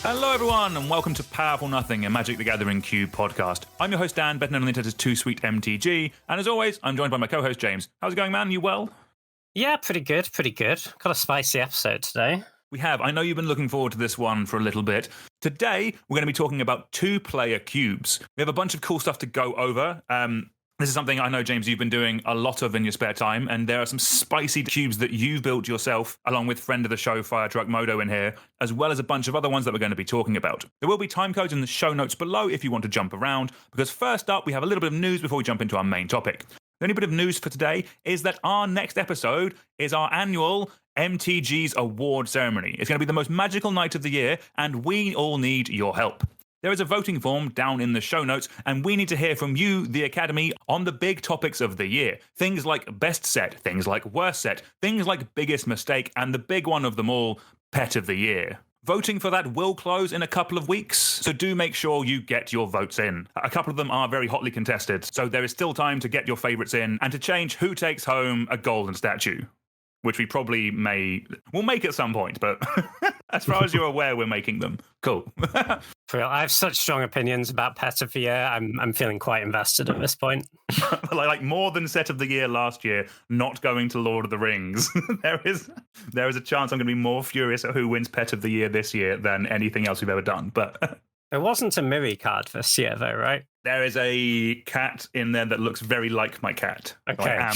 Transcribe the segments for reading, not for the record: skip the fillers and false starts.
Hello everyone, and welcome to Powerful Nothing, a Magic the Gathering Cube podcast. I'm your host Dan, better known on the internet as Too Sweet MTG, and as always, I'm joined by my co-host James. How's it going, man? You well? Yeah, pretty good. Got a spicy episode today. We have. I know you've been looking forward to this one for a little bit. Today, we're going to be talking about two-player cubes. We have a bunch of cool stuff to go over. This is something I know, James, you've been doing a lot of in your spare time, and there are some spicy cubes that you've built yourself, along with friend of the show, Fire Truck Modo, in here, as well as a bunch of other ones that we're going to be talking about. There will be time codes in the show notes below if you want to jump around, because first up, we have a little bit of news before we jump into our main topic. The only bit of news for today is that our next episode is our annual MTGies award ceremony. It's going to be the most magical night of the year, and we all need your help. There is a voting form down in the show notes, and we need to hear from you, the Academy, on the big topics of the year. Things like best set, things like worst set, things like biggest mistake, and the big one of them all, pet of the year. Voting for that will close in a couple of weeks, so do make sure you get your votes in. A couple of them are very hotly contested, so there is still time to get your favourites in and to change who takes home a golden statue, which we probably we'll make at some point, but as far as you're aware, we're making them. Cool. For real, I have such strong opinions about Pet of the Year. I'm feeling quite invested at this point. like more than Set of the Year last year, not going to Lord of the Rings. there is a chance I'm going to be more furious at who wins Pet of the Year this year than anything else we've ever done. But there wasn't a Miri card this year, though, right? There is a cat in there that looks very like my cat. Okay, I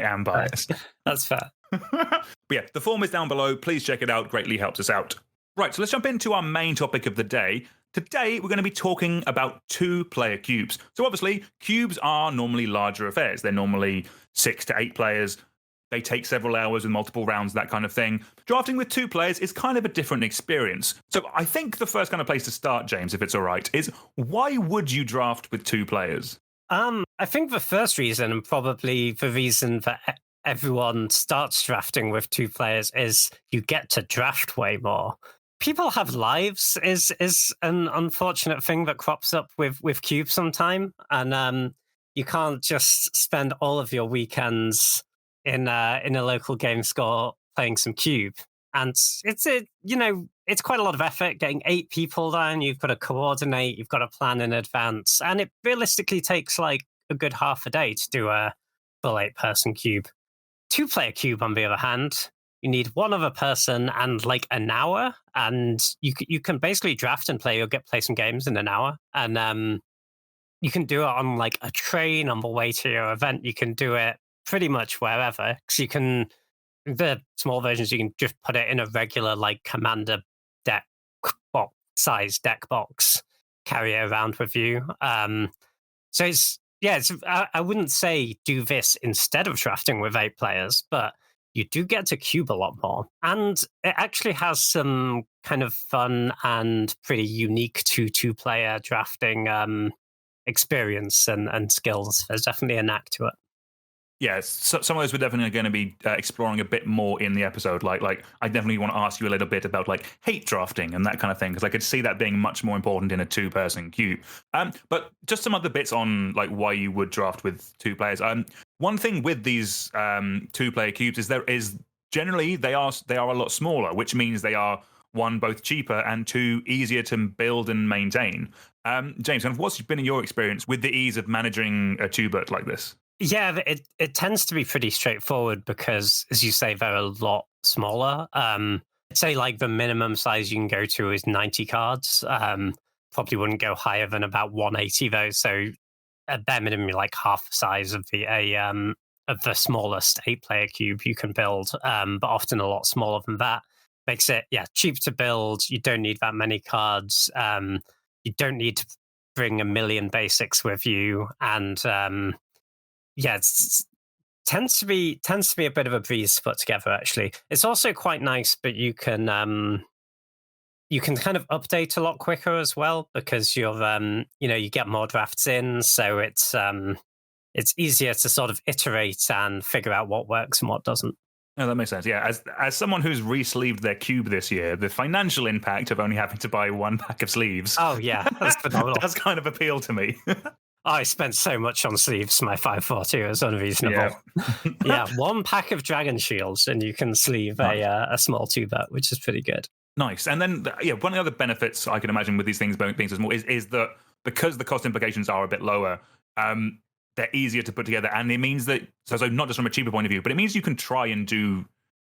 am biased. That's fair. But yeah, the form is down below. Please check it out. Greatly helps us out. Right, so let's jump into our main topic of the day. Today, we're going to be talking about two-player cubes. So obviously, cubes are normally larger affairs. They're normally 6 to 8 players. They take several hours with multiple rounds, that kind of thing. Drafting with 2 players is kind of a different experience. So I think the first kind of place to start, James, if it's all right, is why would you draft with 2 players? I think the first reason, and probably the reason that everyone starts drafting with 2 players, is you get to draft way more. People have lives is an unfortunate thing that crops up with Cube sometime, and you can't just spend all of your weekends in a local game store playing some Cube. And it's quite a lot of effort getting 8 people down. You've got to coordinate, you've got to plan in advance, and it realistically takes like a good half a day to do a full 8-person Cube. 2-player Cube, on the other hand, you need one other person and like an hour, and you can basically draft and play some games in an hour, and you can do it on like a train on the way to your event. You can do it pretty much wherever, because the small versions, you can just put it in a regular like commander deck box size deck box, carry it around with you. So I wouldn't say do this instead of drafting with 8 players, but you do get to cube a lot more. And it actually has some kind of fun and pretty unique to 2-player drafting experience and skills. There's definitely a knack to it. Yes, so some of those we're definitely going to be exploring a bit more in the episode. Like I definitely want to ask you a little bit about like hate drafting and that kind of thing, because I could see that being much more important in a 2-person cube. But just some other bits on like why you would draft with 2 players. One thing with these 2-player cubes is generally they are a lot smaller, which means they are, 1, both cheaper, and 2, easier to build and maintain. James, kind of what's been in your experience with the ease of managing a Twobert like this? Yeah, it tends to be pretty straightforward because, as you say, they're a lot smaller. I'd say like the minimum size you can go to is 90 cards. Probably wouldn't go higher than about 180 though. So at bare minimum, you're like half the size of the smallest 8-player cube you can build, but often a lot smaller than that. Makes it cheap to build. You don't need that many cards. You don't need to bring a million basics with you, and it tends to be a bit of a breeze to put together. Actually, it's also quite nice, but you can kind of update a lot quicker as well, because you're you get more drafts in, so it's easier to sort of iterate and figure out what works and what doesn't. No, that makes sense. Yeah, as someone who's re-sleeved their cube this year, the financial impact of only having to buy 1 pack of sleeves. Oh yeah, that's phenomenal. That's kind of appealed to me. I spent so much on sleeves for my 542. It was unreasonable. Yeah. 1 pack of dragon shields and you can sleeve a small Twober, which is pretty good. Nice. And then, one of the other benefits I can imagine with these things being so small is that because the cost implications are a bit lower, they're easier to put together. And it means that, so not just from a cheaper point of view, but it means you can try and do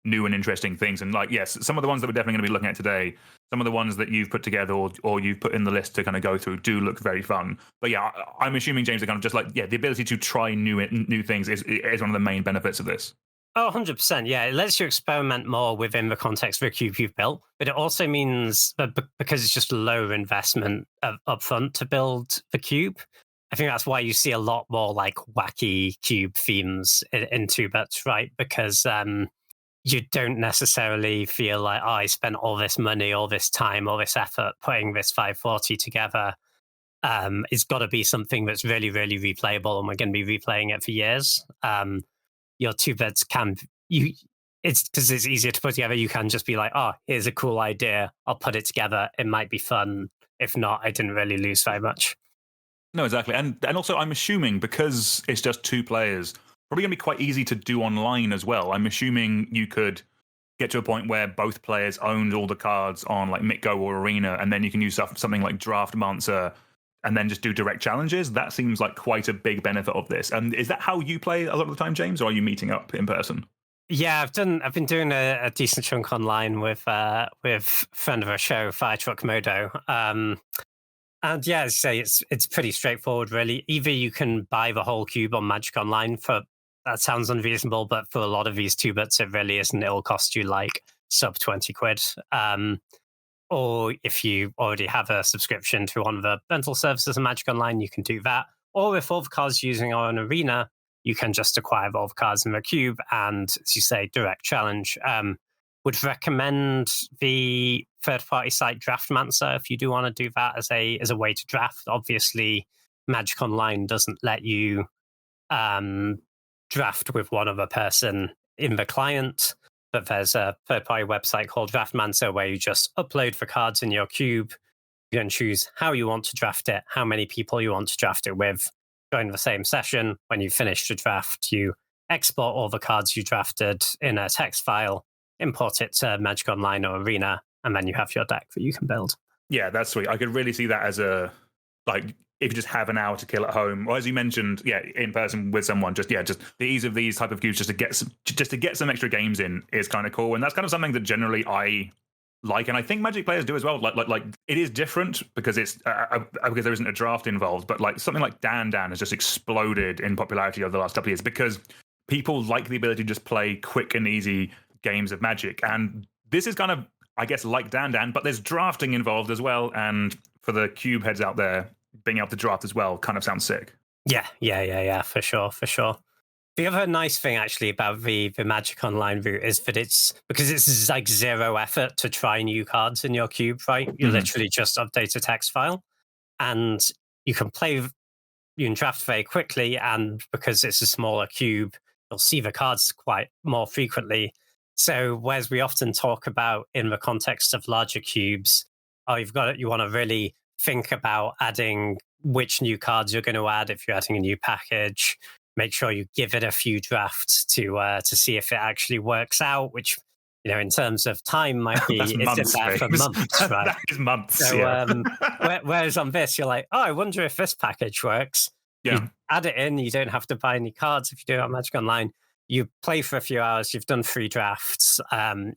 new and interesting things. And like, yes, some of the ones that we're definitely going to be looking at today, some of the ones that you've put together or you've put in the list to kind of go through do look very fun. But yeah, I'm assuming, James, are kind of just like, the ability to try new things is one of the main benefits of this. Oh, 100%. Yeah, it lets you experiment more within the context of a cube you've built. But it also means that because it's just lower investment upfront to build the cube, I think that's why you see a lot more like wacky cube themes in Twoberts, right? Because you don't necessarily feel like, I spent all this money, all this time, all this effort putting this 540 together. It's got to be something that's really, really replayable, and we're going to be replaying it for years. Your Twoberts it's because it's easier to put together. You can just be like, here's a cool idea. I'll put it together. It might be fun. If not, I didn't really lose very much. No, exactly. And also, I'm assuming because it's just 2 players, probably going to be quite easy to do online as well. I'm assuming you could get to a point where both players owned all the cards on like MitGo or Arena, and then you can use something like Draft Mancer and then just do direct challenges. That seems like quite a big benefit of this. And is that how you play a lot of the time, James, or are you meeting up in person? Yeah, I've been doing a decent chunk online with friend of our show, Fire Truck Modo. And yeah, as I say, it's pretty straightforward, really. Either you can buy the whole cube on Magic Online that sounds unreasonable, but for a lot of these Twoberts, it really isn't. It'll cost you like sub 20 quid. Or if you already have a subscription to one of the rental services on Magic Online, you can do that. Or if all the cards using are an Arena, you can just acquire all the cards in the cube and, as you say, direct challenge. Would recommend the third-party site Draft Mancer if you do want to do that as a way to draft. Obviously, Magic Online doesn't let you draft with one other person in the client, but there's a third-party website called Draft Mancer where you just upload the cards in your cube. You can choose how you want to draft it, how many people you want to draft it with. Join the same session. When you finish the draft, you export all the cards you drafted in a text file, import it to Magic Online or Arena, and then you have your deck that you can build. Yeah, that's sweet. I could really see that as if you just have an hour to kill at home, or as you mentioned, in person with someone, just the ease of these type of cubes, just to get some extra games in is kind of cool, and that's kind of something that generally I like, and I think Magic players do as well. Like it is different because it's because there isn't a draft involved, but like something like Dan has just exploded in popularity over the last couple of years because people like the ability to just play quick and easy games of Magic, and this is kind of, I guess, like Dan, but there's drafting involved as well, and for the cube heads out there, being able to draft as well kind of sounds sick. Yeah, for sure. The other nice thing actually about the Magic Online route is that it's like zero effort to try new cards in your cube, right? You literally just update a text file and you can draft very quickly, and because it's a smaller cube, you'll see the cards quite more frequently. So whereas we often talk about in the context of larger cubes, you want to really think about adding which new cards you're going to add if you're adding a new package. Make sure you give it a few drafts to see if it actually works out, which, in terms of time might be months, there for months, right? That is months. So, yeah. Whereas on this, you're like, I wonder if this package works. Yeah. You add it in, you don't have to buy any cards if you do it on Magic Online. You play for a few hours, you've done 3 drafts,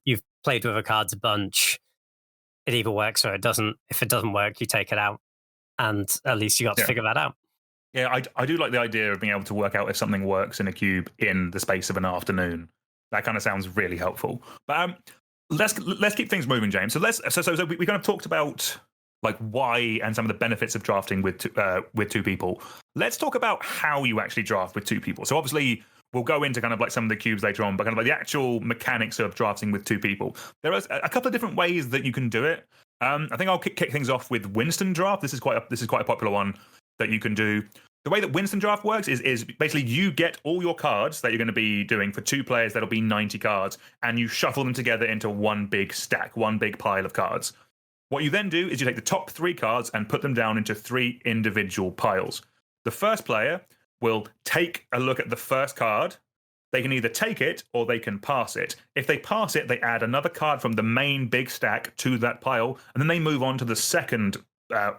you've played with the cards a bunch. It either works or it doesn't. If it doesn't work, you take it out, and at least you got to figure that out. Yeah, I do like the idea of being able to work out if something works in a cube in the space of an afternoon. That kind of sounds really helpful. But let's keep things moving, James. So we kind of talked about like why and some of the benefits of drafting with 2 people. Let's talk about how you actually draft with 2 people. So obviously we'll go into kind of like some of the cubes later on, but kind of like the actual mechanics of drafting with 2 people. There are a couple of different ways that you can do it. I think I'll kick things off with Winston Draft. This is quite a popular one that you can do. The way that Winston Draft works is basically you get all your cards that you're going to be doing for 2 players. That'll be 90 cards, and you shuffle them together into one big stack, one big pile of cards. What you then do is you take the top 3 cards and put them down into 3 individual piles. The first player will take a look at the first card They can either take it or they can pass it. If they pass it, they add another card from the main big stack to that pile, and then they move on to the second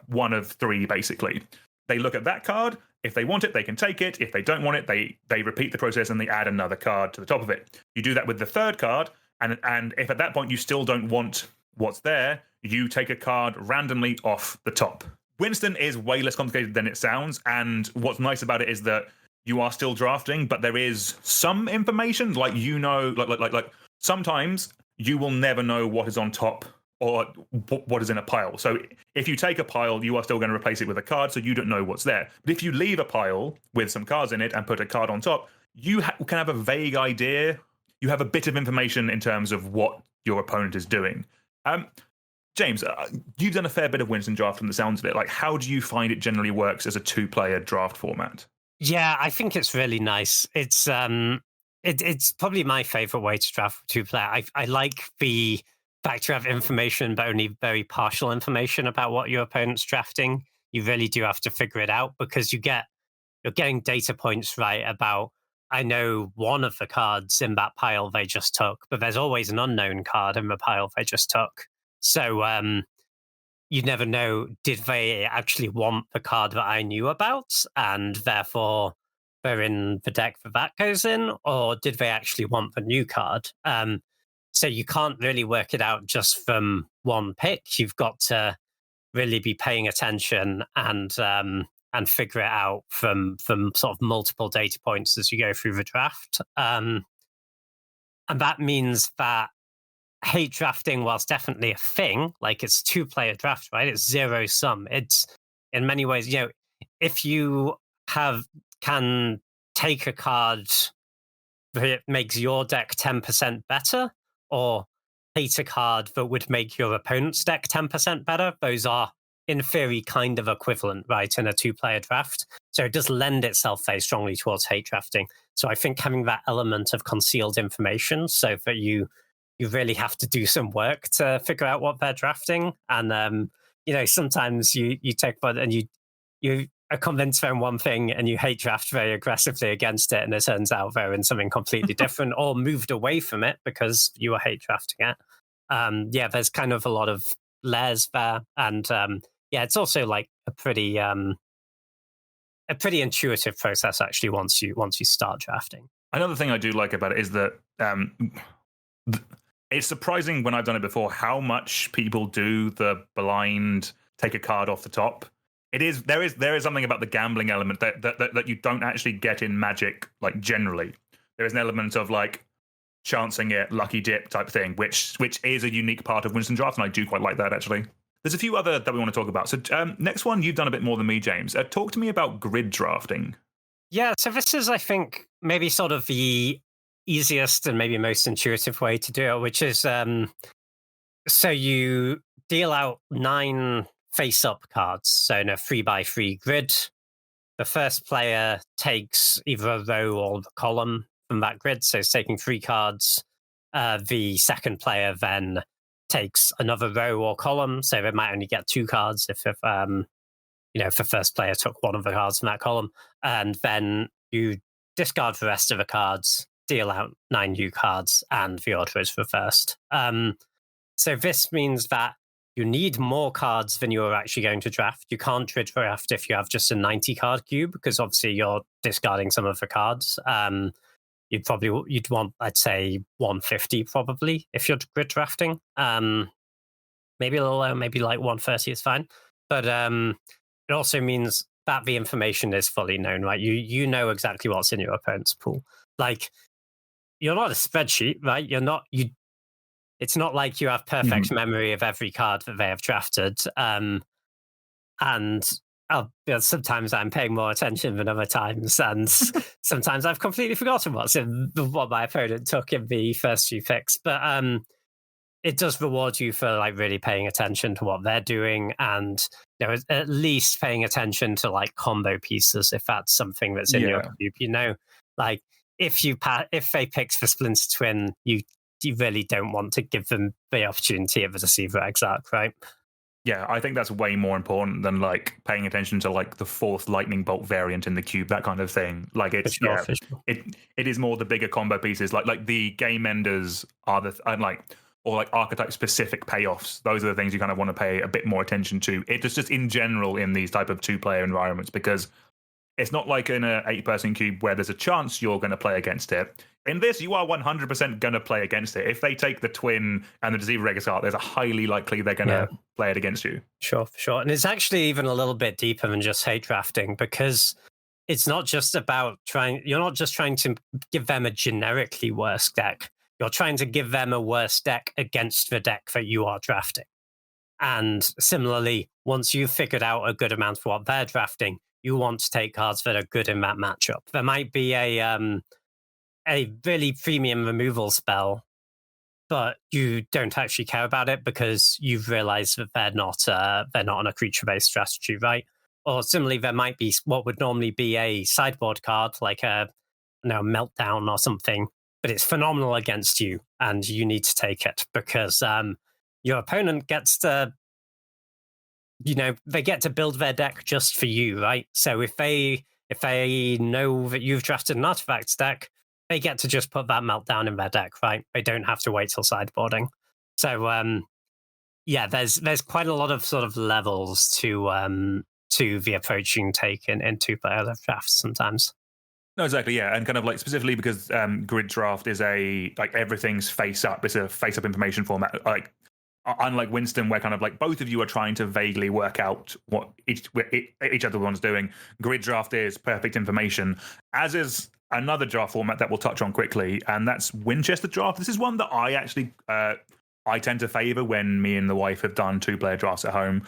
one of three, basically. They look at that card. If they want it, they can take it. If they don't want it, they repeat the process and they add another card to the top of it. You do that with the third card, and if at that point you still don't want what's there, you take a card randomly off the top. Winston is way less complicated than it sounds, and what's nice about it is that you are still drafting, but there is some information, like sometimes you will never know what is on top or what is in a pile. So if you take a pile, you are still going to replace it with a card, so you don't know what's there. But if you leave a pile with some cards in it and put a card on top, you can have a vague idea. You have a bit of information in terms of what your opponent is doing. James, you've done a fair bit of Winston draft from the sounds of it. Like, how do you find it generally works as a two-player draft format? Yeah, I think it's really nice. It's probably my favorite way to draft for two-player. I like the fact you have information, but only very partial information about what your opponent's drafting. You really do have to figure it out because you're getting data points right about, I know one of the cards in that pile they just took, but there's always an unknown card in the pile they just took. So you never know, did they actually want the card that I knew about, and therefore they're in the deck that goes in, or did they actually want the new card? So you can't really work it out just from one pick. You've got to really be paying attention and figure it out from sort of multiple data points as you go through the draft. And that means that hate drafting, whilst definitely a thing, like it's two-player draft, right? It's zero sum. It's in many ways, if you can take a card that makes your deck 10% better, or hate a card that would make your opponent's deck 10% better, those are in theory kind of equivalent, right, in a two-player draft. So it does lend itself very strongly towards hate drafting. So I think having that element of concealed information, so that you really have to do some work to figure out what they're drafting. And, sometimes you take one and you are convinced they're in one thing and you hate draft very aggressively against it, and it turns out they're in something completely different or moved away from it because you were hate drafting it. There's kind of a lot of layers there. And it's also like a pretty intuitive process, actually, once you start drafting. Another thing I do like about it is that it's surprising when I've done it before how much people do the blind take a card off the top. There is something about the gambling element that you don't actually get in Magic, like generally. There is an element of like chancing it, lucky dip type thing, which is a unique part of Winston Draft, and I do quite like that actually. There's a few other that we want to talk about. So next one, you've done a bit more than me, James. Talk to me about grid drafting. Yeah, so this is, I think, maybe sort of the easiest and maybe most intuitive way to do it, which is so you deal out 9 face-up cards, so in a 3x3 grid. The first player takes either a row or the column from that grid, so it's taking 3 cards. The second player then takes another row or column, so they might only get 2 cards if the first player took one of the cards from that column. And then you discard the rest of the cards, deal out 9 new cards, and the order is reversed. So this means that you need more cards than you're actually going to draft. You can't grid draft if you have just a 90-card cube, because obviously you're discarding some of the cards. You'd want, I'd say, 150 probably if you're grid drafting. Maybe a little low, maybe like 130 is fine. But it also means that the information is fully known, right? You know exactly what's in your opponent's pool. Like, you're not a spreadsheet, right? It's not like you have perfect memory of every card that they have drafted. And sometimes I'm paying more attention than other times, and sometimes I've completely forgotten what my opponent took in the first few picks. But it does reward you for like really paying attention to what they're doing, and at least paying attention to like combo pieces if that's something that's in your cube. Like if they picked the Splinter Twin, you really don't want to give them the opportunity of a Deceiver Exarch, right? Yeah, I think that's way more important than like paying attention to like the fourth lightning bolt variant in the cube, that kind of thing. Like it's For sure. it is more the bigger combo pieces. Like the game enders are the and like or like archetype specific payoffs. Those are the things you kind of want to pay a bit more attention to. It just in general in these type of 2-player environments, because it's not like in a 8-person cube where there's a chance you're going to play against it. In this, you are 100% going to play against it. If they take the twin and the Deceiver Regis card, there's a highly likely they're going to play it against you. Sure, for sure. And it's actually even a little bit deeper than just hate drafting, because it's not just about you're not just trying to give them a generically worse deck. You're trying to give them a worse deck against the deck that you are drafting. And similarly, once you've figured out a good amount of what they're drafting, you want to take cards that are good in that matchup. There might be a really premium removal spell, but you don't actually care about it because you've realized that they're not on a creature-based strategy, right? Or similarly, there might be what would normally be a sideboard card, like a Meltdown or something, but it's phenomenal against you, and you need to take it because your opponent gets to, they get to build their deck just for you, right? So if they know that you've drafted an artifacts deck, they get to just put that Meltdown in their deck, right? They don't have to wait till sideboarding. So there's quite a lot of sort of levels to the approach you can take in 2-player drafts sometimes. No, exactly, yeah, and kind of like specifically because grid draft is everything's face up. It's a face up information format. Like unlike Winston, where kind of like both of you are trying to vaguely work out what each other one's doing, grid draft is perfect information, as is another draft format that we'll touch on quickly, and that's Winchester draft. This is one that I actually I tend to favor when me and the wife have done 2-player drafts at home.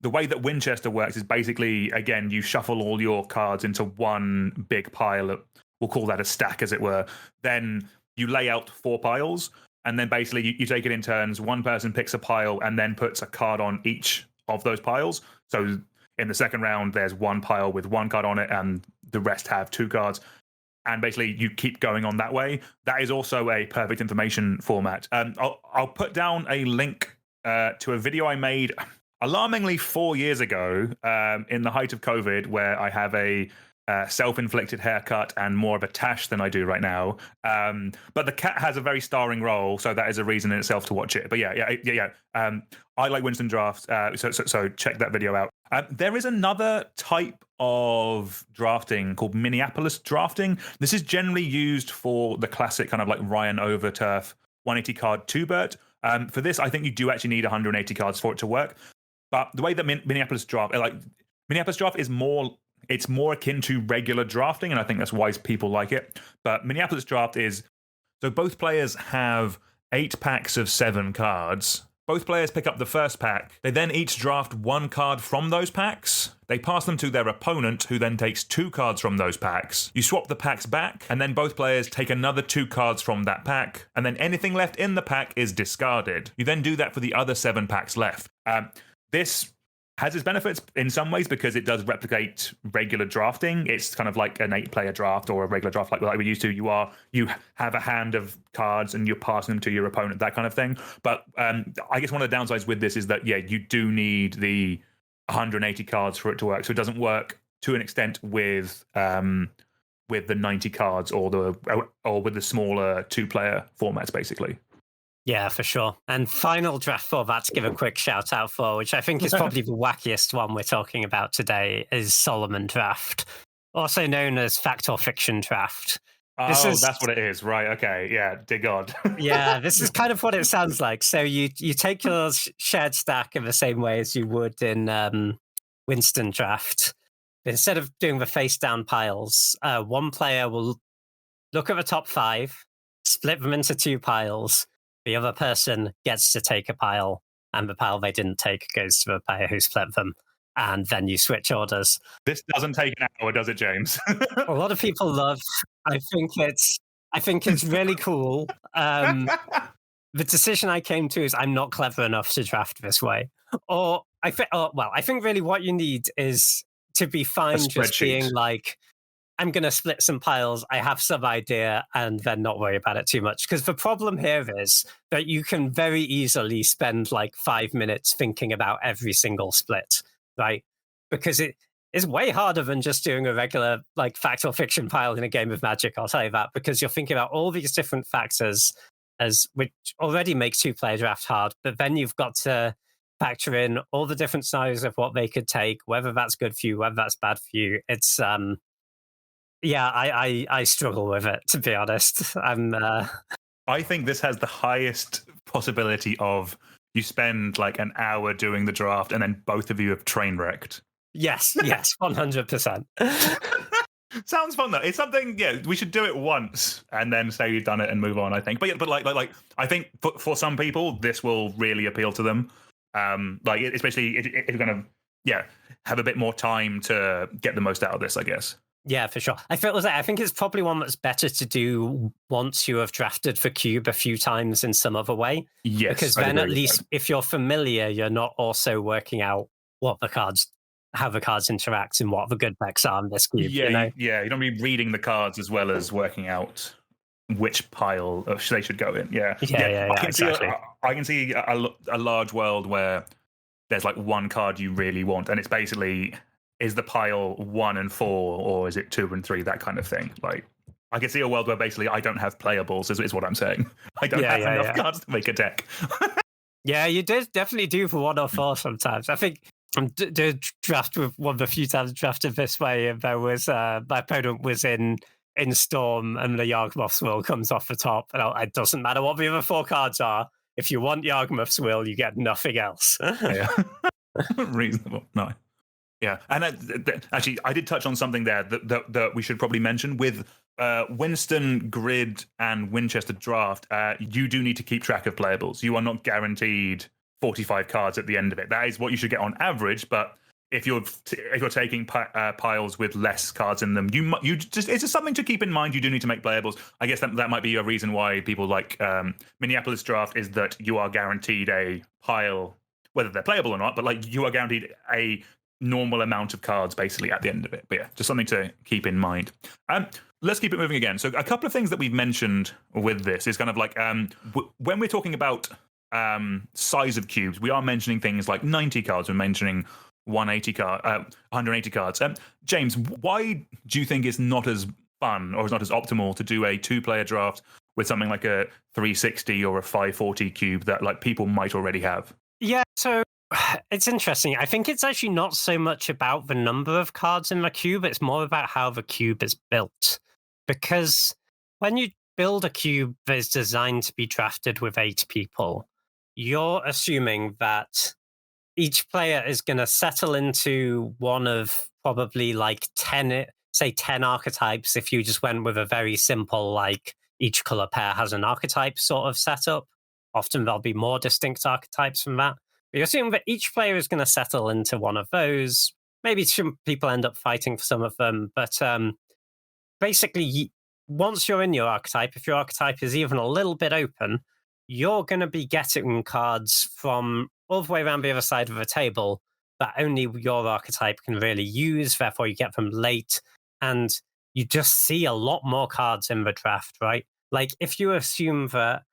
The way that Winchester works is basically, again, you shuffle all your cards into one big pile. We'll call that a stack, as it were. Then you lay out 4 piles, and then basically you take it in turns. One person picks a pile and then puts a card on each of those piles. So in the second round, there's one pile with 1 card on it, and the rest have 2 cards. And basically, you keep going on that way. That is also a perfect information format. I'll put down a link to a video I made alarmingly 4 years ago in the height of COVID, where I have a self-inflicted haircut and more of a tash than I do right now. But the cat has a very starring role, so that is a reason in itself to watch it. But yeah. I like Winston drafts, so check that video out. There is another type of drafting called Minneapolis drafting. This is generally used for the classic kind of like Ryan Overturf 180 card Twobert. For this, I think you do actually need 180 cards for it to work. But the way that Minneapolis draft is more akin to regular drafting, and I think that's why people like it. But Minneapolis draft is, so both players have 8 packs of 7 cards. Both players pick up the first pack. They then each draft 1 card from those packs. They pass them to their opponent, who then takes 2 cards from those packs. You swap the packs back, and then both players take another 2 cards from that pack, and then anything left in the pack is discarded. You then do that for the other 7 packs left. This has its benefits in some ways because it does replicate regular drafting. It's kind of like an 8-player draft or a regular draft like we used to. You have a hand of cards and you're passing them to your opponent, that kind of thing. But I guess one of the downsides with this is that, yeah, you do need the 180 cards for it to work. So it doesn't work to an extent with the 90 cards or with the smaller 2-player formats, basically. Yeah, for sure. And final draft format to give a quick shout out for, which I think is probably the wackiest one we're talking about today, is Solomon draft, also known as fact or fiction draft. That's what it is, right? Okay, yeah, dear God. Yeah, this is kind of what it sounds like. So you take your shared stack in the same way as you would in Winston draft. But instead of doing the face down piles, one player will look at the top 5, split them into 2 piles. The other person gets to take a pile, and the pile they didn't take goes to the player who split them, and then you switch orders. This doesn't take an hour, does it, James? A lot of people love. I think it's really cool. The decision I came to is I'm not clever enough to draft this way, I think really what you need is to be fine just being like, I'm going to split some piles. I have some idea, and then not worry about it too much. Because the problem here is that you can very easily spend like 5 minutes thinking about every single split, right? Because it is way harder than just doing a regular like fact or fiction pile in a game of Magic. I'll tell you that, because you're thinking about all these different factors, which already makes two-player draft hard. But then you've got to factor in all the different scenarios of what they could take, whether that's good for you, whether that's bad for you. It's yeah, I struggle with it, to be honest. I think this has the highest possibility of you spend like an hour doing the draft and then both of you have train wrecked. Yes, 100%. Sounds fun though. It's something, yeah, we should do it once and then say you've done it and move on, I think. But like I think for some people this will really appeal to them. Like especially if you're going to have a bit more time to get the most out of this, I guess. Yeah, for sure. I think it's probably one that's better to do once you have drafted for Cube a few times in some other way. Yes, because then at least if you're familiar, you're not also working out how the cards interact and what the good decks are in this cube. Yeah, you don't be reading the cards as well as working out which pile they should go in. Yeah, exactly. I can see a large world where there's like one card you really want, and it's basically, is the pile 1 and 4 or is it 2 and 3? That kind of thing. Like, I can see a world where basically I don't have playables, is what I'm saying. I don't have enough cards to make a deck. Yeah, you definitely do for 1 or 4 sometimes. I think I did draft with one of the few times I drafted this way, and there was my opponent was in Storm, and the Yawgmoth's Will comes off the top, and it doesn't matter what the other 4 cards are. If you want Yawgmoth's Will, you get nothing else. Yeah, reasonable. No. Yeah, and actually, I did touch on something there that we should probably mention with Winston, Grid, and Winchester Draft. You do need to keep track of playables. You are not guaranteed 45 cards at the end of it. That is what you should get on average. But if you're taking piles with less cards in them, it's just something to keep in mind. You do need to make playables. I guess that might be a reason why people like Minneapolis Draft is that you are guaranteed a pile, whether they're playable or not. But like you are guaranteed a normal amount of cards basically at the end of it. But yeah, just something to keep in mind. Let's keep it moving again. So a couple of things that we've mentioned with this is kind of like when we're talking about size of cubes, we are mentioning things like 90 cards. We're mentioning 180 cards. James, why do you think it's not as fun or it's not as optimal to do a 2-player draft with something like a 360 or a 540 cube that like people might already have? Yeah, so it's interesting. I think it's actually not so much about the number of cards in the cube. It's more about how the cube is built. Because when you build a cube that is designed to be drafted with 8 people, you're assuming that each player is going to settle into one of probably like 10 archetypes if you just went with a very simple, like each color pair has an archetype sort of setup. Often there'll be more distinct archetypes from that. You're assuming that each player is going to settle into one of those. Maybe some people end up fighting for some of them. But basically, once you're in your archetype, if your archetype is even a little bit open, you're going to be getting cards from all the way around the other side of the table that only your archetype can really use. Therefore, you get them late. And you just see a lot more cards in the draft, right? Like, if you assume that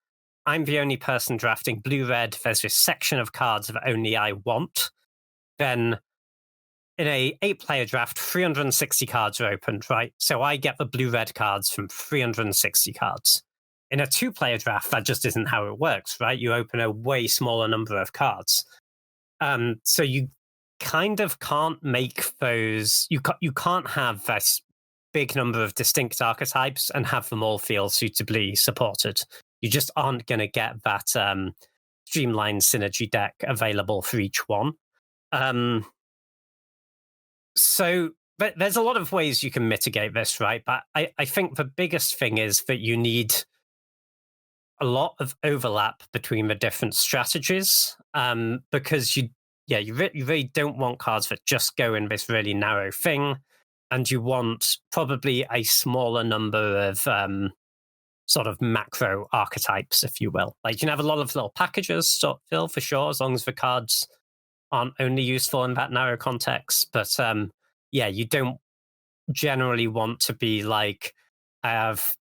I'm the only person drafting blue-red, there's this section of cards that only I want, then in a 8-player draft, 360 cards are opened, right? So I get the blue-red cards from 360 cards. In a 2-player draft, that just isn't how it works, right? You open a way smaller number of cards. So you kind of can't make those... You can't have this big number of distinct archetypes and have them all feel suitably supported. You just aren't going to get that streamlined synergy deck available for each one. But there's a lot of ways you can mitigate this, right? But I think the biggest thing is that you need a lot of overlap between the different strategies, because you really don't want cards that just go in this really narrow thing, and you want probably a smaller number of sort of macro archetypes, if you will. Like, you can have a lot of little packages, Phil, for sure, as long as the cards aren't only useful in that narrow context. But you don't generally want to be like, I have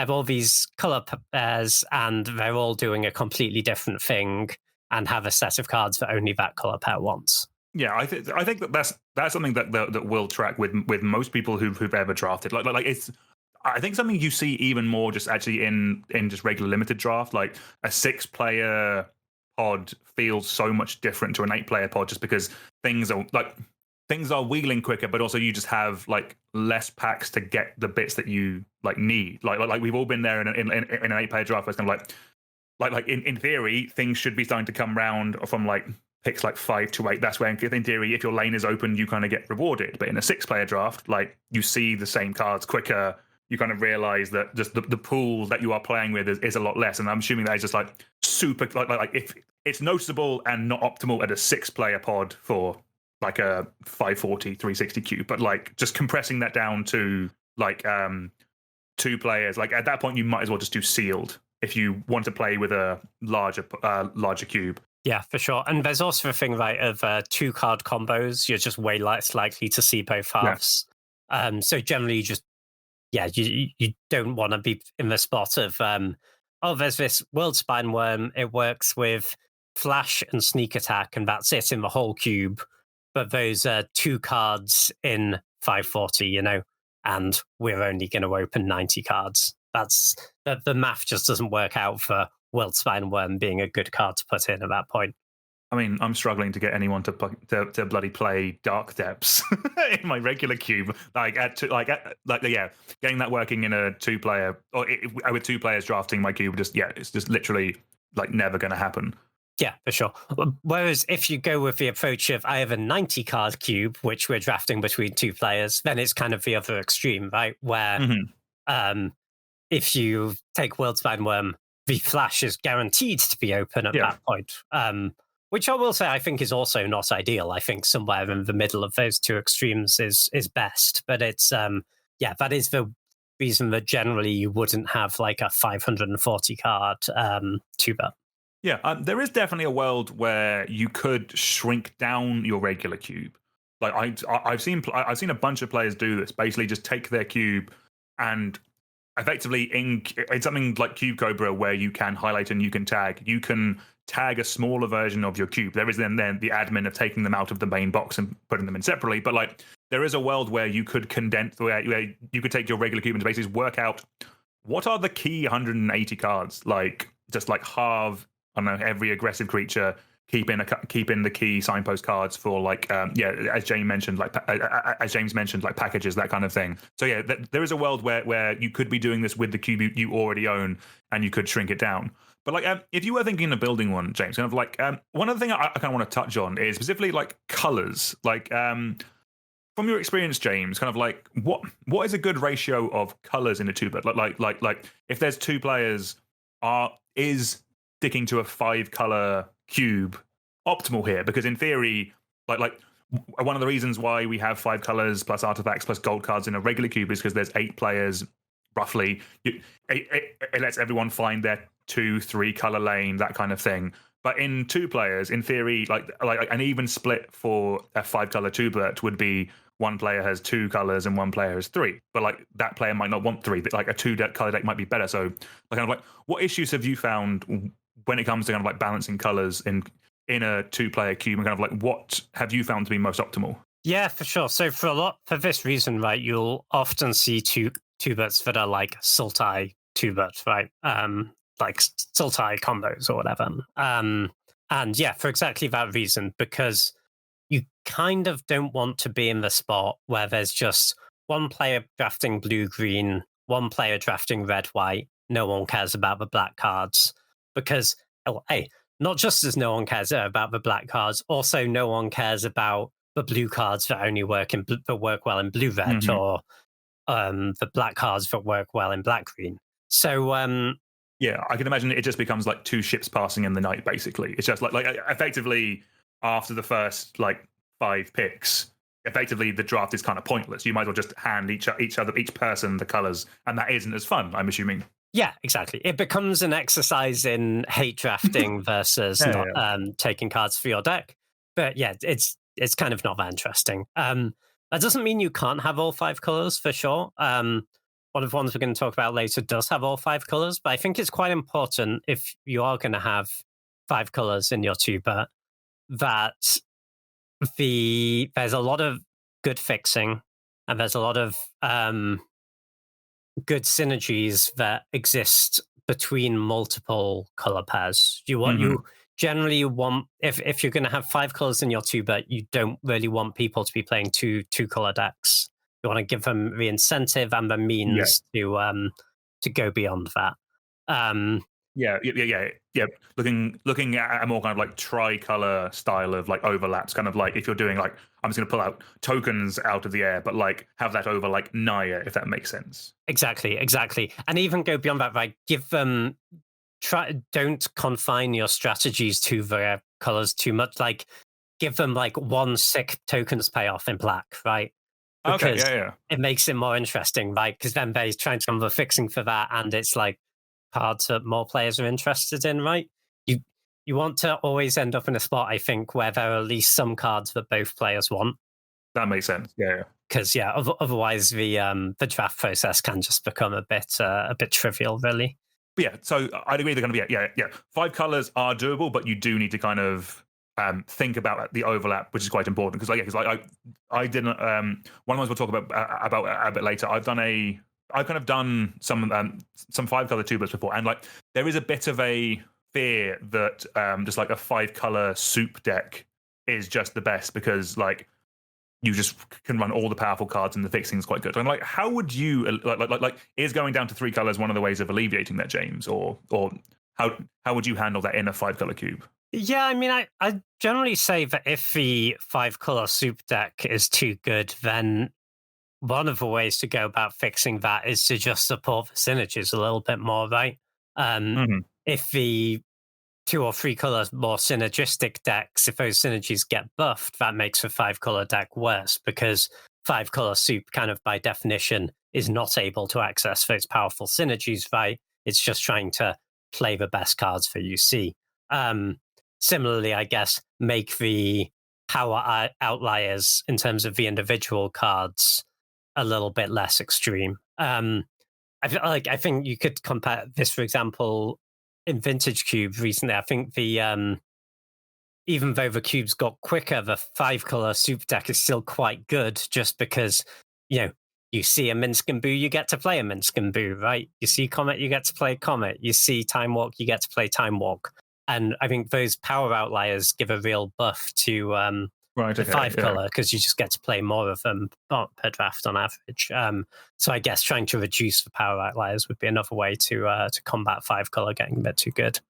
all these color pairs, and they're all doing a completely different thing, and have a set of cards that only that color pair wants. Yeah, I think that's something that will track with most people who've ever drafted. Like it's, I think something you see even more just actually in just regular limited draft, like a 6-player pod feels so much different to an 8-player pod, just because things are wheeling quicker, but also you just have like less packs to get the bits that you like need. Like we've all been there in an 8-player draft where it's kind of like in theory things should be starting to come round from like picks like 5 to 8. That's when, in theory, if your lane is open, you kind of get rewarded. But in a 6-player draft, like you see the same cards quicker. You kind of realize that just the pool that you are playing with is a lot less. And I'm assuming that is just like super, like if it's noticeable and not optimal at a 6-player pod for like a 540, 360 cube, but like just compressing that down to like 2 players, like at that point you might as well just do sealed if you want to play with a larger cube. Yeah, for sure. And there's also a thing, right, of 2-card combos. You're just way less likely to see both halves. Yeah. So generally, you don't want to be in the spot of, there's this World Spine Worm. It works with Flash and Sneak Attack, and that's it in the whole cube. But those are 2 cards in 540, and we're only going to open 90 cards. That's the math just doesn't work out for World Spine Worm being a good card to put in at that point. I mean, I'm struggling to get anyone to bloody play Dark Depths in my regular cube. Getting that working in a 2-player or with 2 players drafting my cube, it's just literally like never going to happen. Yeah, for sure. Whereas if you go with the approach of I have a 90 card cube, which we're drafting between 2 players, then it's kind of the other extreme, right? Where if you take World Spine Worm, the Flash is guaranteed to be open at that point. Which I will say I think is also not ideal. I think somewhere in the middle of those 2 extremes is best. But it's that is the reason that generally you wouldn't have like a 540 card Twober. Yeah, there is definitely a world where you could shrink down your regular cube. Like I've seen a bunch of players do this. Basically, just take their cube and effectively it's something like Cube Cobra where you can highlight and you can tag. You can tag a smaller version of your cube. There is then the admin of taking them out of the main box and putting them in separately. But like there is a world where you could condense, where you could take your regular cube and basically work out what are the key 180 cards. Like just like halve, I don't know, every aggressive creature. Keep in the key signpost cards for like as James mentioned, like packages, that kind of thing. So yeah, there is a world where you could be doing this with the cube you already own, and you could shrink it down. But like if you were thinking of building one, James, kind of like one other thing I kind of want to touch on is specifically like colors. Like from your experience, James, kind of like what is a good ratio of colors in a Twober? Like if there's 2 players, is sticking to a 5-color cube optimal here? Because in theory, like one of the reasons why we have 5 colors plus artifacts plus gold cards in a regular cube is because there's 8 players roughly. It lets everyone find their 2-3 color lane, that kind of thing. But in 2 players, in theory, like an even split for a 5-color Twobert would be 1 player has 2 colors and 1 player has 3. But like that player might not want 3. But like a 2-color deck might be better. So kind of like what issues have you found when it comes to kind of like balancing colors in a 2-player cube, and kind of like what have you found to be most optimal? Yeah, for sure. So for this reason, right, you'll often see Twoberts that are like Sultai Twoberts, right? Like Sultai combos or whatever. And yeah, for exactly that reason, because you kind of don't want to be in the spot where there's just 1 player drafting blue-green, 1 player drafting red-white. No one cares about the black cards. Because, not just as no one cares about the black cards, also no one cares about the blue cards that only work well in blue-red, or the black cards that work well in black-green. So, yeah, I can imagine it just becomes like 2 ships passing in the night, basically. It's just like effectively after the first like 5 picks, effectively the draft is kind of pointless. You might as well just hand each person the colors, and that isn't as fun, I'm assuming. Yeah, exactly. It becomes an exercise in hate drafting versus taking cards for your deck. But yeah, it's kind of not that interesting. That doesn't mean you can't have all 5 colors for sure. One of the ones we're going to talk about later does have all 5 colors, but I think it's quite important if you are going to have 5 colors in your tuber that there's a lot of good fixing and there's a lot of good synergies that exist between multiple color pairs. You generally want, if you're going to have 5 colors in your tuber, you don't really want people to be playing two color decks. You want to give them the incentive and the means to go beyond that. Yeah. Looking at a more kind of like tricolor style of like overlaps, kind of like if you're doing like, I'm just going to pull out tokens out of the air, but like have that over like Naya, if that makes sense. Exactly. And even go beyond that, right? Give them, don't confine your strategies to their colors too much. Like, give them like 1 sick tokens payoff in black, right? Because it makes it more interesting, right? Because then they're trying to come up with fixing for that, and it's like cards that more players are interested in, right? You want to always end up in a spot, I think, where there are at least some cards that both players want. That makes sense. Yeah. Because otherwise the draft process can just become a bit trivial, really. But yeah, so I'd agree they're going to be 5 colors are doable, but you do need to kind of think about the overlap, which is quite important. Because I didn't. One of those we'll talk about a bit later. I've kind of done some 5-color Twoberts before, and like there is a bit of a fear that just like a 5-color soup deck is just the best because like you just can run all the powerful cards and the fixing is quite good. I'm like, how would you like is going down to 3 colors one of the ways of alleviating that, James, or how would you handle that in a 5-color cube? Yeah, I mean, I generally say that if the 5-color soup deck is too good, then one of the ways to go about fixing that is to just support the synergies a little bit more, right? If the 2 or 3 color more synergistic decks, if those synergies get buffed, that makes the 5-color deck worse because 5-color soup kind of by definition is not able to access those powerful synergies, right? It's just trying to play the best cards for UC. Similarly, I guess, make the power outliers in terms of the individual cards a little bit less extreme. I think you could compare this, for example, in Vintage Cube recently. I think the even though the cubes got quicker, the 5-color soup deck is still quite good just because, you see a Minsk and Boo, you get to play a Minsk and Boo, right? You see Comet, you get to play Comet. You see Time Walk, you get to play Time Walk. And I think those power outliers give a real buff to the 5-color because you just get to play more of them per draft on average. So I guess trying to reduce the power outliers would be another way to combat 5-color getting a bit too good.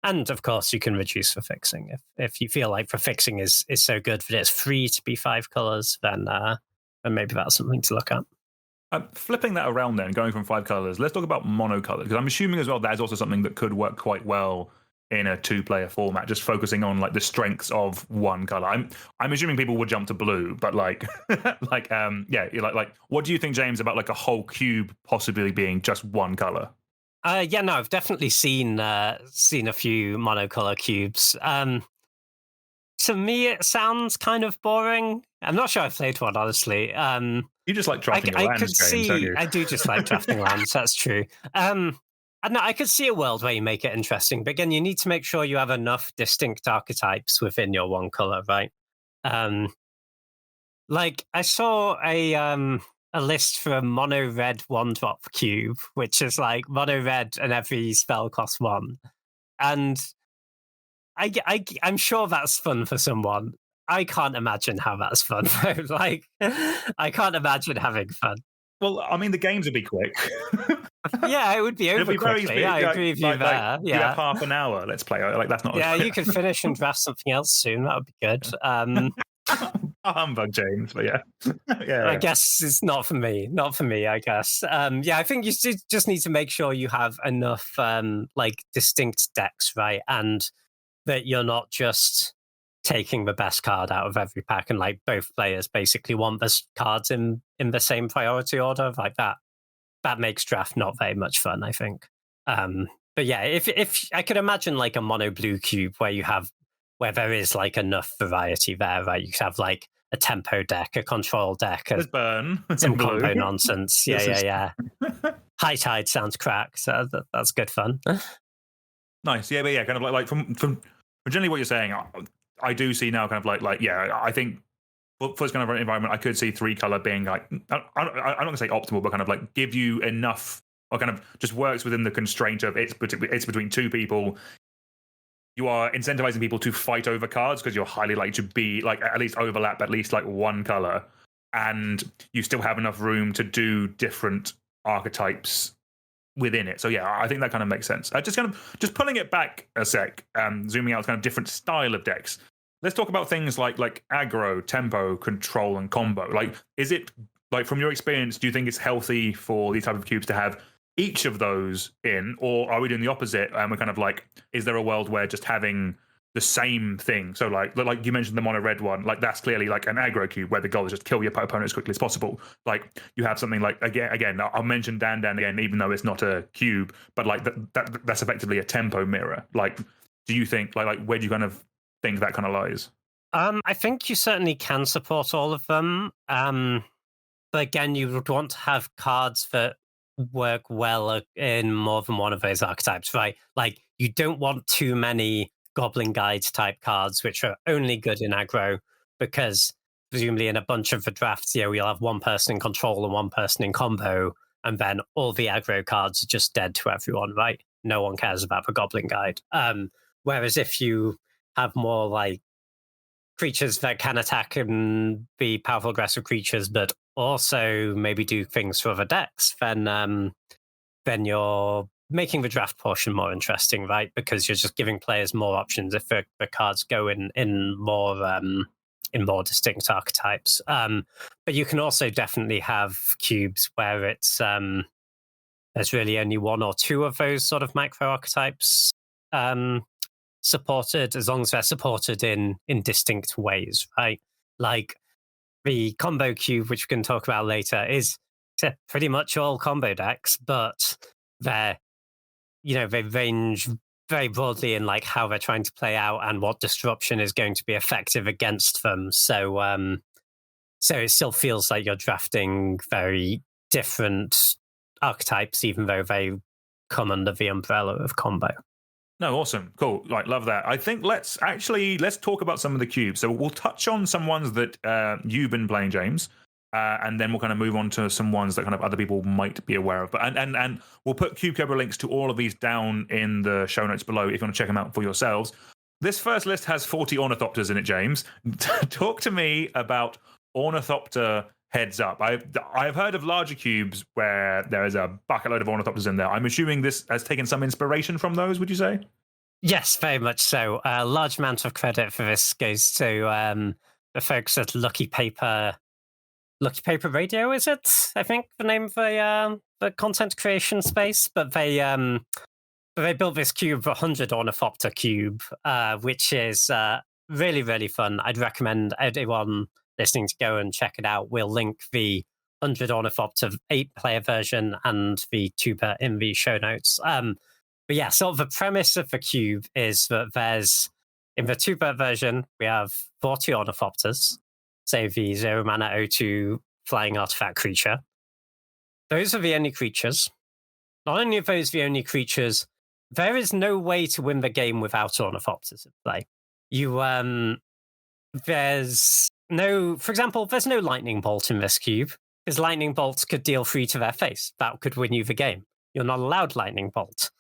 And of course, you can reduce the fixing if you feel like the fixing is so good that it's free to be 5 colors. Then maybe that's something to look at. Flipping that around then, going from 5 colors, let's talk about monocolor because I'm assuming as well that's also something that could work quite well in a 2-player format, just focusing on like the strengths of 1 color. I'm assuming people would jump to blue, but like what do you think, James, about like a whole cube possibly being just 1 color? I've definitely seen a few monocolor cubes. To me, it sounds kind of boring. I'm not sure I've played one, honestly. You just like drafting lands, James, don't you? I do just like drafting lands. That's true. I could see a world where you make it interesting, but again, you need to make sure you have enough distinct archetypes within your 1 color, right? Like I saw a list for a mono red 1-drop cube, which is like mono red and every spell costs 1, and I'm sure that's fun for someone. I can't imagine how that's fun though. Like I can't imagine having fun. Well, I mean, the games would be quick. Yeah, it would be over quickly. Yeah, I agree with you there. You have half an hour. Let's play. Like that's not. Yeah, you could finish and draft something else soon. That would be good. Humbug, James. But yeah. I guess it's not for me. Not for me. I guess. I think you just need to make sure you have enough like distinct decks, right, and that you're not just taking the best card out of every pack, and like both players basically want the cards in the same priority order, like that. That makes draft not very much fun, I think. But yeah, if I could imagine like a mono blue cube where there is like enough variety there, right? You could have like tempo deck, a control deck, There's burn. some in blue. combo nonsense. Yeah. High Tide sounds crack, so that's good fun. Nice. Yeah, but yeah, kind of like from generally what you're saying, I do see now kind of like yeah, I think for this kind of environment, I could see 3-color being like, I'm not going to say optimal, but kind of like give you enough, or kind of just works within the constraint of it's between 2 people. You are incentivizing people to fight over cards because you're highly likely to be like at least overlap at least like 1 color, and you still have enough room to do different archetypes within it. So yeah, I think that kind of makes sense. Just pulling it back a sec, zooming out to kind of different style of decks. Let's talk about things like aggro, tempo, control, and combo. Like, is it like from your experience, do you think it's healthy for these type of cubes to have each of those in, or are we doing the opposite? And we're kind of like, is there a world where just having the same thing? So like you mentioned the mono red one, like that's clearly like an aggro cube where the goal is just kill your opponent as quickly as possible. Like you have something like again, I'll mention Dan again, even though it's not a cube, but like that's effectively a tempo mirror. Like, do you think like where do you kind of think that kind of lies? I think you certainly can support all of them. But again, you would want to have cards that work well in more than one of those archetypes, right? Like you don't want too many Goblin Guides type cards, which are only good in aggro, because presumably in a bunch of the drafts, we'll have one person in control and one person in combo, and then all the aggro cards are just dead to everyone, right? No one cares about the Goblin Guide. Whereas if you have more like creatures that can attack and be powerful aggressive creatures, but also maybe do things for other decks, then you're making the draft portion more interesting, right? Because you're just giving players more options if the cards go in more distinct archetypes. But you can also definitely have cubes where it's there's really only 1 or 2 of those sort of micro archetypes supported, as long as they're supported in distinct ways, right? Like the combo cube, which we can talk about later, is pretty much all combo decks, but they range very broadly in like how they're trying to play out and what disruption is going to be effective against them. So it still feels like you're drafting very different archetypes, even though they come under the umbrella of combo. No, awesome. Cool. Like, love that. I think let's talk about some of the cubes. So we'll touch on some ones that you've been playing, James, and then we'll kind of move on to some ones that kind of other people might be aware of. But and we'll put Cube Cobra links to all of these down in the show notes below if you want to check them out for yourselves. This first list has 40 Ornithopters in it, James. Talk to me about Ornithopter Heads Up. I've heard of larger cubes where there is a bucket load of Ornithopters in there. I'm assuming this has taken some inspiration from those, would you say? Yes, very much so. A large amount of credit for this goes to the folks at Lucky Paper Radio, is it? I think the name of the content creation space. But they built this cube, the 100 Ornithopter cube, which is really, really fun. I'd recommend everyone listening to go and check it out. We'll link the 100 Ornithopter 8-player version and the Twober in the show notes. But yeah, sort of the premise of the cube is that there's, in the Twober version, we have 40 Ornithopters, say the 0 mana 0/2 flying artifact creature. Those are the only creatures. Not only are those the only creatures, there is no way to win the game without Ornithopters at play. For example, there's no Lightning Bolt in this cube, because Lightning Bolts could deal 3 to their face. That could win you the game. You're not allowed Lightning Bolt.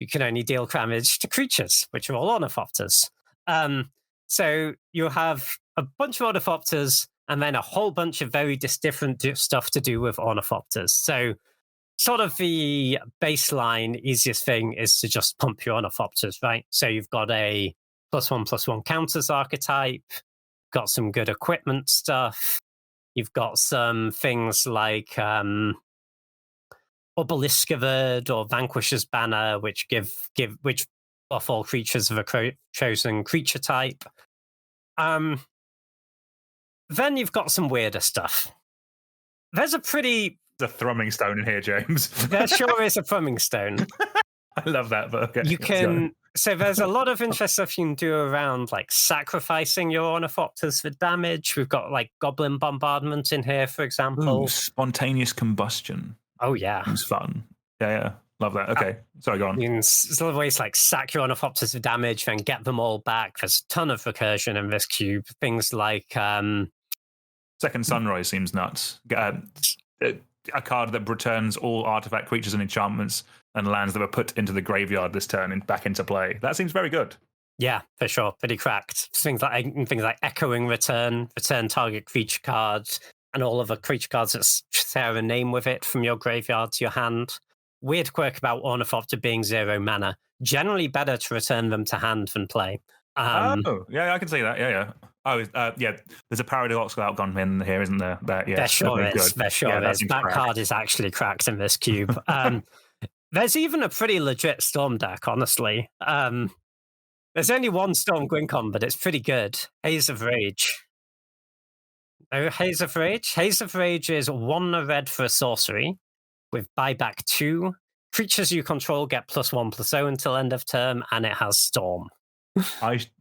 You can only deal damage to creatures, which are all Ornithopters. So you have a bunch of Ornithopters and then a whole bunch of very different stuff to do with Ornithopters. So sort of the baseline easiest thing is to just pump your Ornithopters, right? So you've got a +1/+1 counters archetype, got some good equipment stuff. You've got some things like Obeliskavard or Vanquisher's Banner, which which buff all creatures of a chosen creature type. Then you've got some weirder stuff. There's a thrumming stone in here, James. There sure is a thrumming stone. I love that, but okay. You let's go. can. So there's a lot of interesting stuff you can do around like sacrificing your Ornithopters for damage. We've got like Goblin Bombardment in here, for example. Ooh, spontaneous combustion. Oh yeah, Seems fun. Yeah. Love that. Okay, sorry, go on. you can there's a lot of ways like sack your Ornithopters for damage, then get them all back. There's a ton of recursion in this cube. Things like Second Sunrise seems nuts. A card that returns all artifact creatures and enchantments and lands that were put into the graveyard this turn and back into play. That seems very good. yeah, for sure, pretty cracked. Things like Echoing Return target creature cards, and all of the creature cards that share a name with it from your graveyard to your hand. Weird quirk about Ornithopter being 0 mana. Generally better to return them to hand than play. Oh, yeah, I can see that. Yeah. Oh, yeah. There's a paradoxical outcome in here, isn't there? That, yeah, there sure is. Good. There sure is. That card is actually cracked in this cube. There's even a pretty legit Storm deck, honestly. There's only one Storm Gwincon, but it's pretty good. Haze of Rage. Oh, Haze of Rage? Haze of Rage is 1 red for a sorcery with buyback 2. Creatures you control get +1/+0 until end of turn, and it has Storm.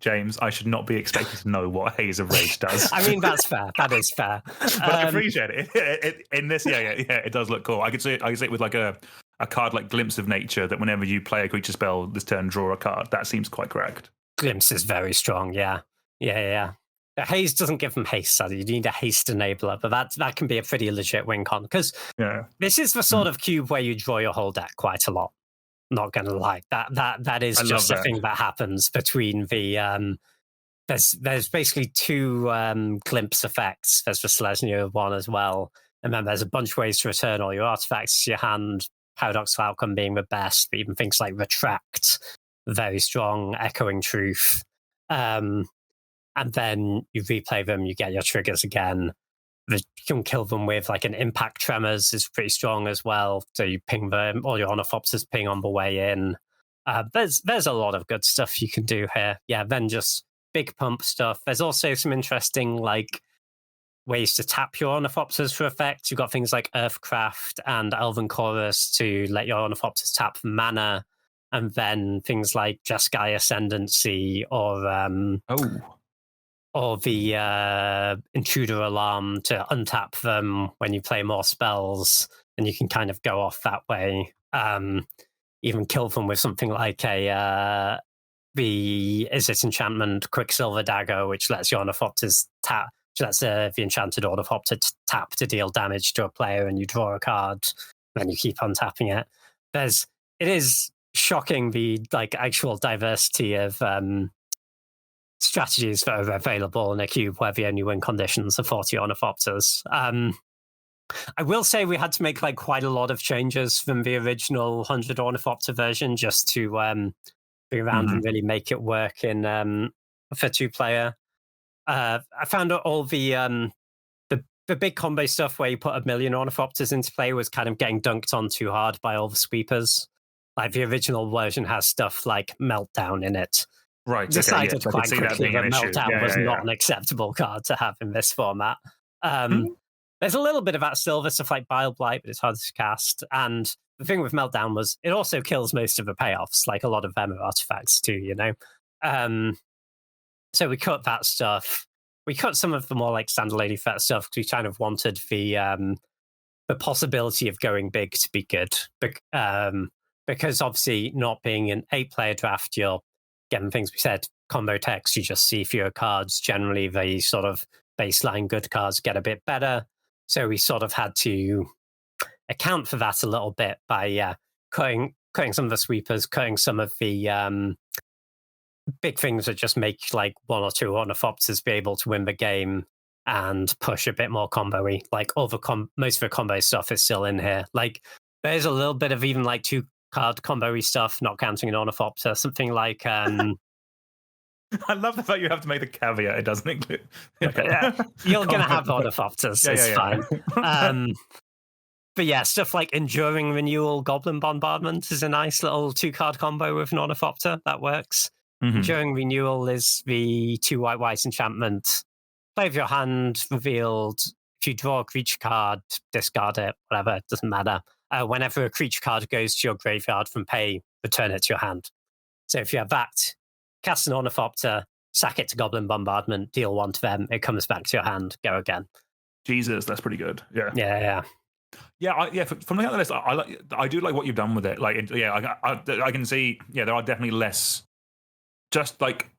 James, I should not be expected to know what Haze of Rage does. I mean, that's fair. That is fair. But I appreciate it. In this, yeah, it does look cool. I could see it with like a card like Glimpse of Nature, that whenever you play a creature spell this turn, draw a card. That seems quite correct. Glimpse is very strong, yeah. Haze doesn't give them haste, sadly. You need a haste enabler, but that can be a pretty legit win con, because this is the sort of cube where you draw your whole deck quite a lot. Not gonna lie, that is just a thing that happens between the there's basically 2 glimpse effects. There's the Selesnya one as well, and then there's a bunch of ways to return all your artifacts to your hand. Paradoxical Outcome being the best, but even things like Retract, very strong. Echoing Truth, and then you replay them, you get your triggers again. You can kill them with like an Impact Tremors is pretty strong as well. So you ping them, all your Ornithopters ping on the way in. There's a lot of good stuff you can do here. Yeah, then just big pump stuff. There's also some interesting like ways to tap your Ornithopters for effects. You've got things like Earthcraft and Elven Chorus to let your Ornithopters tap for mana, and then things like Jeskai Ascendancy or the Intruder Alarm to untap them when you play more spells, and you can kind of go off that way. Even kill them with something like the enchantment Quicksilver Dagger, which lets your Ornithopters tap, which lets the enchanted Ornithopter tap to deal damage to a player, and you draw a card, then you keep untapping it. It is shocking the like actual diversity of strategies that are available in a cube where the only win conditions are 40 Ornithopters. I will say we had to make like quite a lot of changes from the original 100 Ornithopter version just to be around and really make it work in for 2-player. I found all the big combo stuff where you put 1,000,000 Ornithopters into play was kind of getting dunked on too hard by all the sweepers. Like the original version has stuff like Meltdown in it. Right. Decided okay, quite quickly that Meltdown was not an yeah. acceptable card to have in this format. There's a little bit of that still. There's stuff like Bile Blight, but it's hard to cast. And the thing with Meltdown was it also kills most of the payoffs, like a lot of them are artifacts too, you know? So we cut that stuff. We cut some of the more like standalone effect stuff because we kind of wanted the possibility of going big to be good. Because obviously not being an 8-player draft, you're getting things we said, combo text, you just see fewer cards. Generally, the sort of baseline good cards get a bit better. So we sort of had to account for that a little bit by cutting some of the sweepers, cutting some of the big things that just make like 1 or 2 Ornithopters be able to win the game and push a bit more combo-y. Like most of the combo stuff is still in here. Like there's a little bit of even like 2-card combo-y stuff, not counting an Ornithopter, something like I love the fact you have to make the caveat it doesn't include. Yeah, you're going to have Ornithopters. It's fine. But yeah, stuff like Enduring Renewal, Goblin Bombardment is a nice little 2-card combo with an Ornithopter. That works. Enduring Renewal is the 2 white enchantment. Play with your hand, revealed. If you draw a creature card, discard it, whatever, it doesn't matter. Whenever a creature card goes to your graveyard from pay, return it to your hand. So if you have that, cast an Ornithopter, sack it to Goblin Bombardment, deal 1 to them, it comes back to your hand, go again. Jesus, that's pretty good. Yeah. Yeah. From looking at the list, I do like what you've done with it. Like, I can see. Yeah, there are definitely less, just like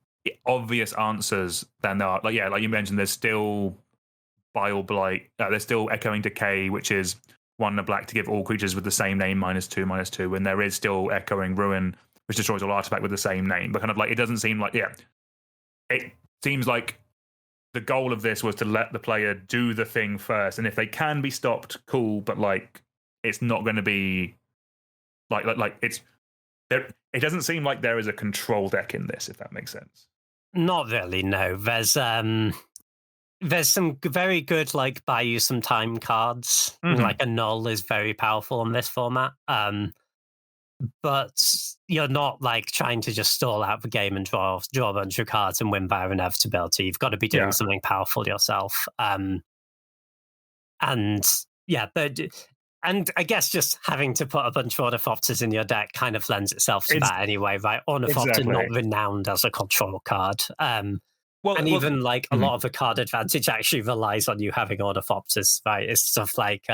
obvious answers than there are. Like you mentioned, there's still Bile Blight. There's still Echoing Decay, which is 1 black to give all creatures with the same name -2/-2, and there is still Echoing Ruin, which destroys all artifact with the same name. But kind of like it doesn't seem like it seems like the goal of this was to let the player do the thing first, and if they can be stopped, cool. But like, it's not going to be like it's there. It doesn't seem like there is a control deck in this, if that makes sense. Not really. No, there's some very good like buy you some time cards. Like a null is very powerful in this format. But you're not like trying to just stall out the game and draw a bunch of cards and win by inevitability. You've got to be doing something powerful yourself. And I guess just having to put a bunch of Ornithopters in your deck kind of lends itself to that anyway, right? Ornithopter not renowned as a control card. A lot of the card advantage actually relies on you having Ornithopters, right? It's stuff like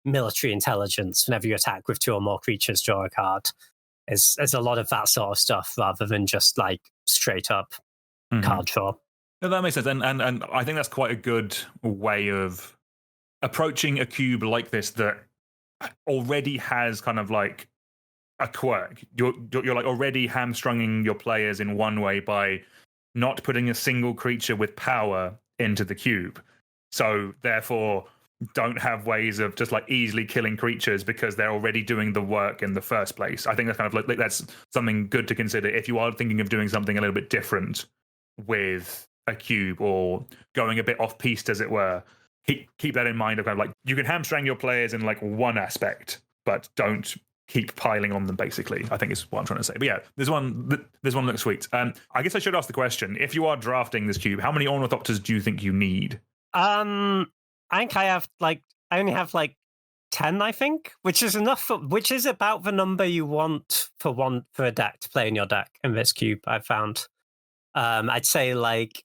military intelligence. Whenever you attack with 2 or more creatures, draw a card. There's a lot of that sort of stuff rather than just like straight up card draw. No, that makes sense, and I think that's quite a good way of approaching a cube like this that already has kind of like a quirk. You're like already hamstrunging your players in one way by not putting a single creature with power into the cube. So therefore, don't have ways of just like easily killing creatures because they're already doing the work in the first place. I think that's kind of like that's something good to consider if you are thinking of doing something a little bit different with a cube or going a bit off piste, as it were. Keep that in mind of kind of like you can hamstring your players in like one aspect, but don't keep piling on them. Basically, I think is what I'm trying to say. But yeah, this one looks sweet. I guess I should ask the question: if you are drafting this cube, how many Ornithopters do you think you need? I think I only have like 10, I think, which is enough which is about the number you want for a deck to play in your deck in this cube, I've found. I'd say like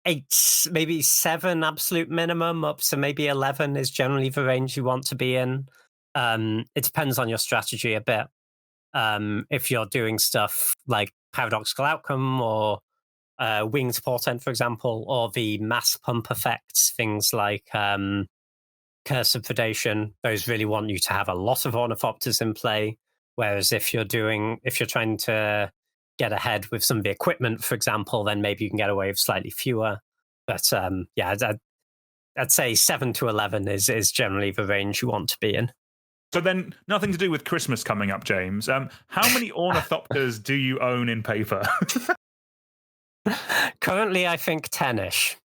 8, maybe 7 absolute minimum, up to maybe 11 is generally the range you want to be in. It depends on your strategy a bit. If you're doing stuff like Paradoxical Outcome or Winged Portent, for example, or the mass pump effects, things like Curse of Predation, those really want you to have a lot of Ornithopters in play. Whereas if you're trying to get ahead with some of the equipment, for example, then maybe you can get away with slightly fewer. But I'd say 7 to 11 is generally the range you want to be in. So then, nothing to do with Christmas coming up, James. How many Ornithopters do you own in paper? Currently, I think 10-ish.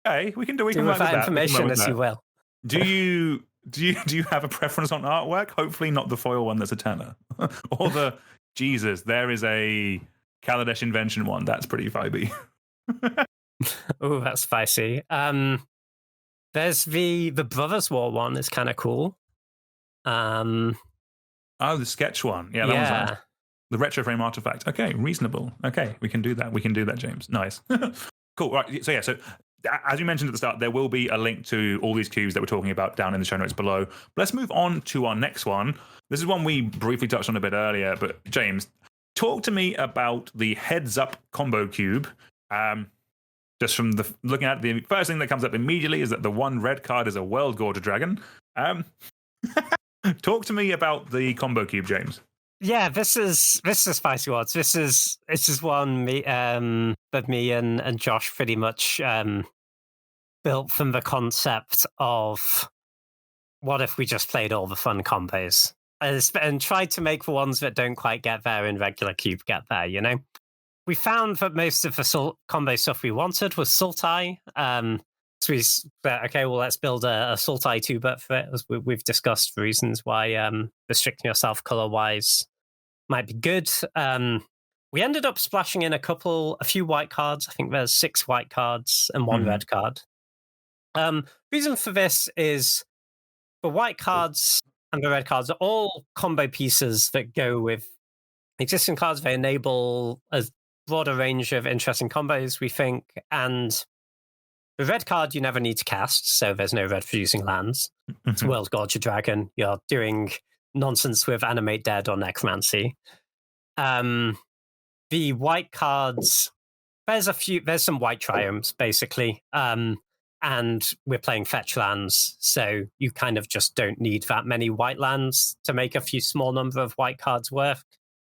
Okay, we can with that information as you will. Do you have a preference on artwork? Hopefully not the foil one that's a tenner. Or the Jesus, there is a Kaladesh Invention one. That's pretty vibey. Oh, that's spicy. There's the Brothers War one is kind of cool. The sketch one. Yeah, that one's nice. The retro frame artifact. Okay, reasonable. Okay, we can do that, James. Nice. Cool. Right. So as you mentioned at the start, there will be a link to all these cubes that we're talking about down in the show notes below. Let's move on to our next one. This is one we briefly touched on a bit earlier, but James, talk to me about the Heads Up combo cube. Just from looking at the first thing that comes up immediately is that the 1 red card is a World Gorger Dragon. Talk to me about the combo cube, James. Yeah, this is spicy words. This is one that me and Josh pretty much built from the concept of what if we just played all the fun combos and tried to make the ones that don't quite get there in regular cube get there. You know, we found that most of the combo stuff we wanted was Sultai. So we said, okay, well, let's build a Sultai Twobert for it, as we've discussed reasons why restricting yourself color-wise might be good. We ended up splashing in a few white cards. I think there's 6 white cards and 1 red card. Reason for this is the white cards and the red cards are all combo pieces that go with existing cards, they enable a broader range of interesting combos, we think. And the red card you never need to cast, so there's no red producing lands. It's World Gorger Dragon. You're doing nonsense with Animate Dead or Necromancy. The white cards, there's some white triomes, basically. And we're playing fetch lands, so you kind of just don't need that many white lands to make a few small number of white cards work.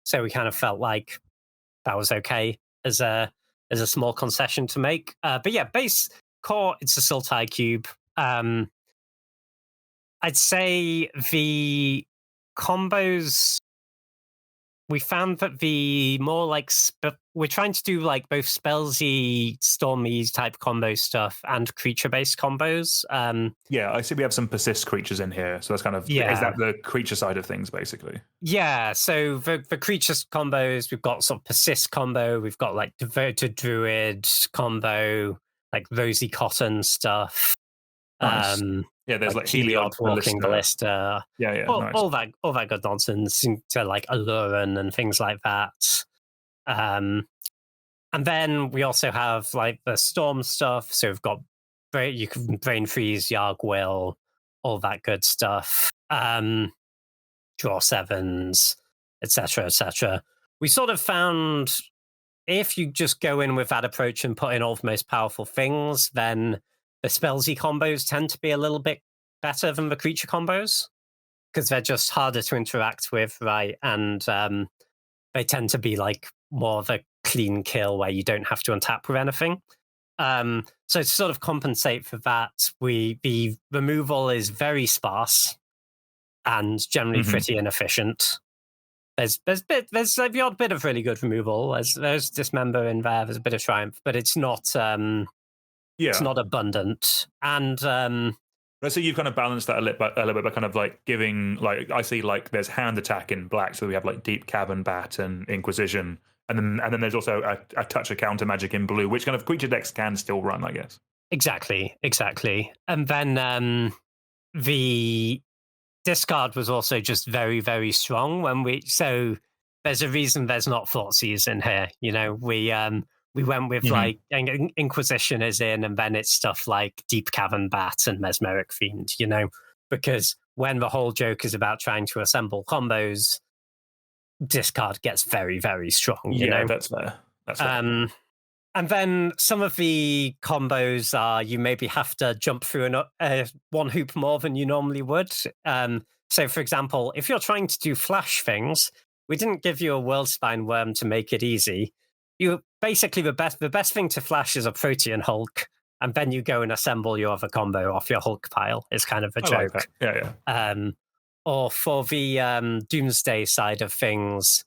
So we kind of felt like that was okay as a small concession to make. But yeah, base core, it's a Sultai cube. I'd say the combos, we found that the more like we're trying to do like both spellsy, stormy type combo stuff and creature-based combos. Yeah, I see we have some persist creatures in here, so that's kind of is that the creature side of things, basically? Yeah, so the creatures combos, we've got sort of persist combo, we've got like devoted druid combo, like rosy cotton stuff. Nice. Yeah, there's like Heliod walking ballista. Yeah, nice. all that good nonsense to like Alluran and things like that. And then we also have like the storm stuff. So we've got you can brain freeze, Yarg Will, all that good stuff. Draw sevens, etc., etc. We sort of found if you just go in with that approach and put in all the most powerful things, then the spellsy combos tend to be a little bit better than the creature combos because they're just harder to interact with, right? And they tend to be like more of a clean kill where you don't have to untap with anything. So to sort of compensate for that, the removal is very sparse and generally pretty inefficient. There's like the odd bit of really good removal. There's Dismember in there. There's a bit of Triumph, but it's not. It's not abundant. And let's say you've kind of balanced that a little bit by kind of like giving, like, I see like there's hand attack in black, so we have like Deep Cavern Bat and Inquisition, and then there's also a touch of counter magic in blue, which kind of creature decks can still run, I guess. Exactly. And then the discard was also just very, very strong so there's a reason there's not Thoughtseize in here. You know, we went with like Inquisition is in, and then it's stuff like Deep Cavern Bat and Mesmeric Fiend, you know, because when the whole joke is about trying to assemble combos, discard gets very, very strong. You know, that's fair. That's fair. And then some of the combos are you maybe have to jump through one hoop more than you normally would. So, for example, if you're trying to do flash things, we didn't give you a Worldspine Worm to make it easy. You basically the best thing to flash is a Protean Hulk, and then you go and assemble your other combo off your Hulk pile. It's kind of a joke. Like yeah. Or for the Doomsday side of things,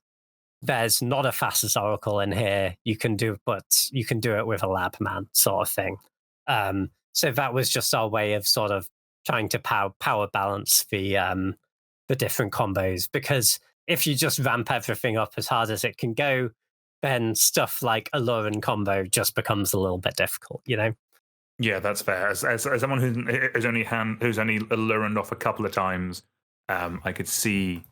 there's not a Fastest Oracle in here. You can do it with a Lab Man sort of thing. So that was just our way of sort of trying to power balance the different combos, because if you just ramp everything up as hard as it can go, then stuff like Alluran combo just becomes a little bit difficult, you know? Yeah, that's fair. As someone who's only Alluran off a couple of times, I could see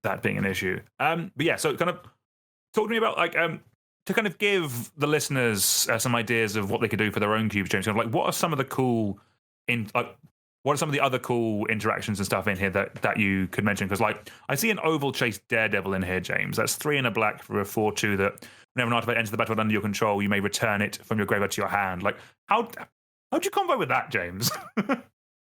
that being an issue. But yeah, so kind of talk to me about like to kind of give the listeners some ideas of what they could do for their own cubes, James. Kind of like what are some of the other cool interactions and stuff in here that you could mention? Because like I see an Oval Chase Daredevil in here, James. That's 3 and a black for a 4/2 that whenever an artifact enters the battlefield under your control, you may return it from your graveyard to your hand. Like how'd you combo with that, James?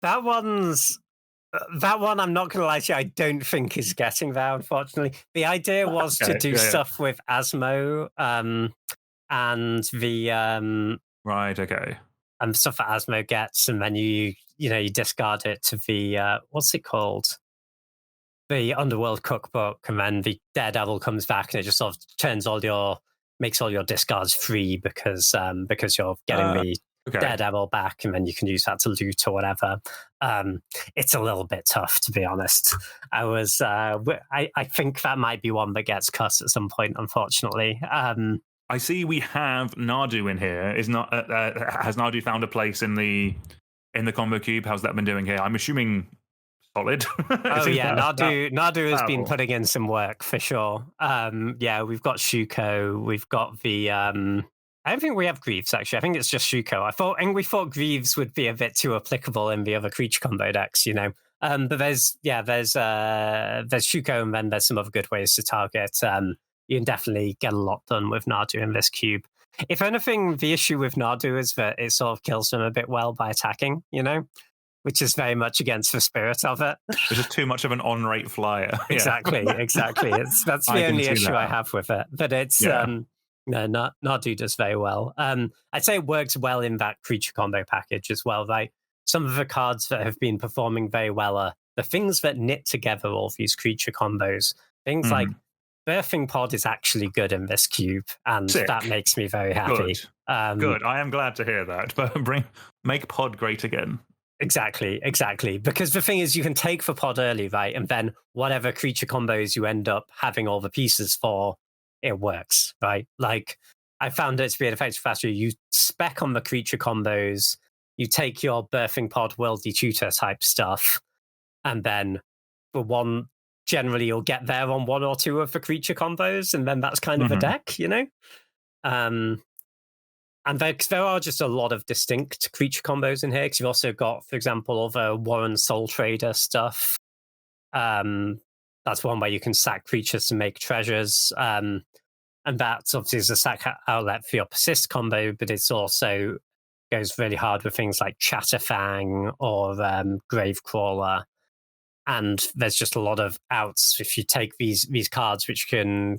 That one, I'm not going to lie to you, I don't think is getting there, unfortunately. The idea was to do stuff with Asmo and the... right, okay. And stuff that Asmo gets, and then you discard it to the... what's it called? The Underworld Cookbook, and then the Daredevil comes back, and it just sort of makes all your discards free because you're getting the Daredevil back, and then you can use that to loot or whatever. It's a little bit tough, to be honest. I think that might be one that gets cut at some point, unfortunately. I see we have Nardu in here. Has Nardu found a place in the combo cube? How's that been doing here? I'm assuming solid. Oh yeah, Nadu has been powerful. putting in some work for sure. Yeah, we've got Shuko, we've got the I don't think we have Greaves actually. I think it's just Shuko. We thought Greaves would be a bit too applicable in the other creature combo decks, you know. But there's Shuko, and then there's some other good ways to target. You can definitely get a lot done with Nadu in this cube. If anything, the issue with Nadu is that it sort of kills them a bit well by attacking, you know, which is very much against the spirit of it. It's just too much of an on-rate flyer. Exactly. That's the only issue I have with it. But it's no, Nadu does very well. I'd say it works well in that creature combo package as well. Like some of the cards that have been performing very well are the things that knit together all these creature combos. Things like Birthing Pod is actually good in this cube, and that makes me very happy. Good. I am glad to hear that. But make Pod great again. Exactly. Because the thing is, you can take the pod early, right? And then whatever creature combos you end up having all the pieces for, it works, right? Like, I found it to be an effective faster. You spec on the creature combos, you take your Birthing Pod, Worldly Tutor type stuff, and then for one, generally you'll get there on one or two of the creature combos, and then that's kind of a deck, you know? And there are just a lot of distinct creature combos in here, because you've also got, for example, all the Warren Soul Trader stuff. That's one where you can sack creatures to make treasures. And that's obviously is a sack outlet for your persist combo, but it's also goes really hard with things like Chatterfang or Gravecrawler. And there's just a lot of outs if you take these cards, which can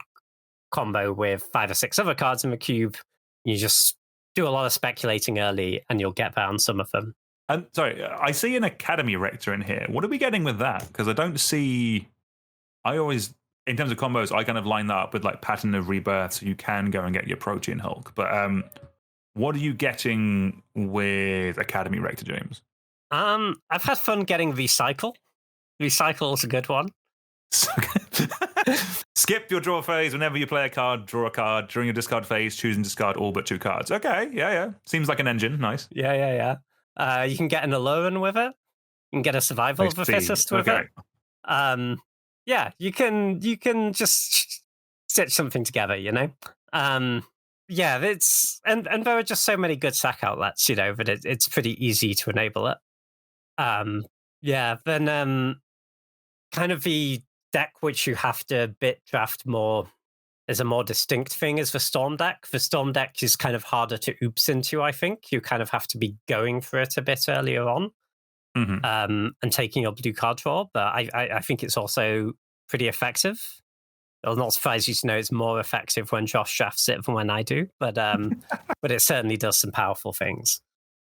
combo with 5 or 6 other cards in the cube. You just do a lot of speculating early, and you'll get there on some of them. And sorry, I see an Academy Rector in here. What are we getting with that? Because I don't see. I always, in terms of combos, I kind of line that up with like Pattern of Rebirth, so you can go and get your Protean Hulk. But what are you getting with Academy Rector, James? I've had fun getting Recycle. Recycle is a good one. Skip your draw phase. Whenever you play a card, draw a card. During your discard phase, choose and discard all but 2 cards. Okay, yeah. Seems like an engine. Nice. Yeah. You can get an Alolan with it. You can get a Survival of the Fittest with it. Yeah, you can just stitch something together, you know? Yeah, it's and there are just so many good sack outlets, you know, that it's pretty easy to enable it. Yeah, then kind of the deck which you have to bit draft more is a more distinct thing is the Storm deck. The Storm deck is kind of harder to oops into, I think. You kind of have to be going for it a bit earlier on and taking your blue card draw, but I think it's also pretty effective. It'll not surprise you to know it's more effective when Josh drafts it than when I do, but but it certainly does some powerful things.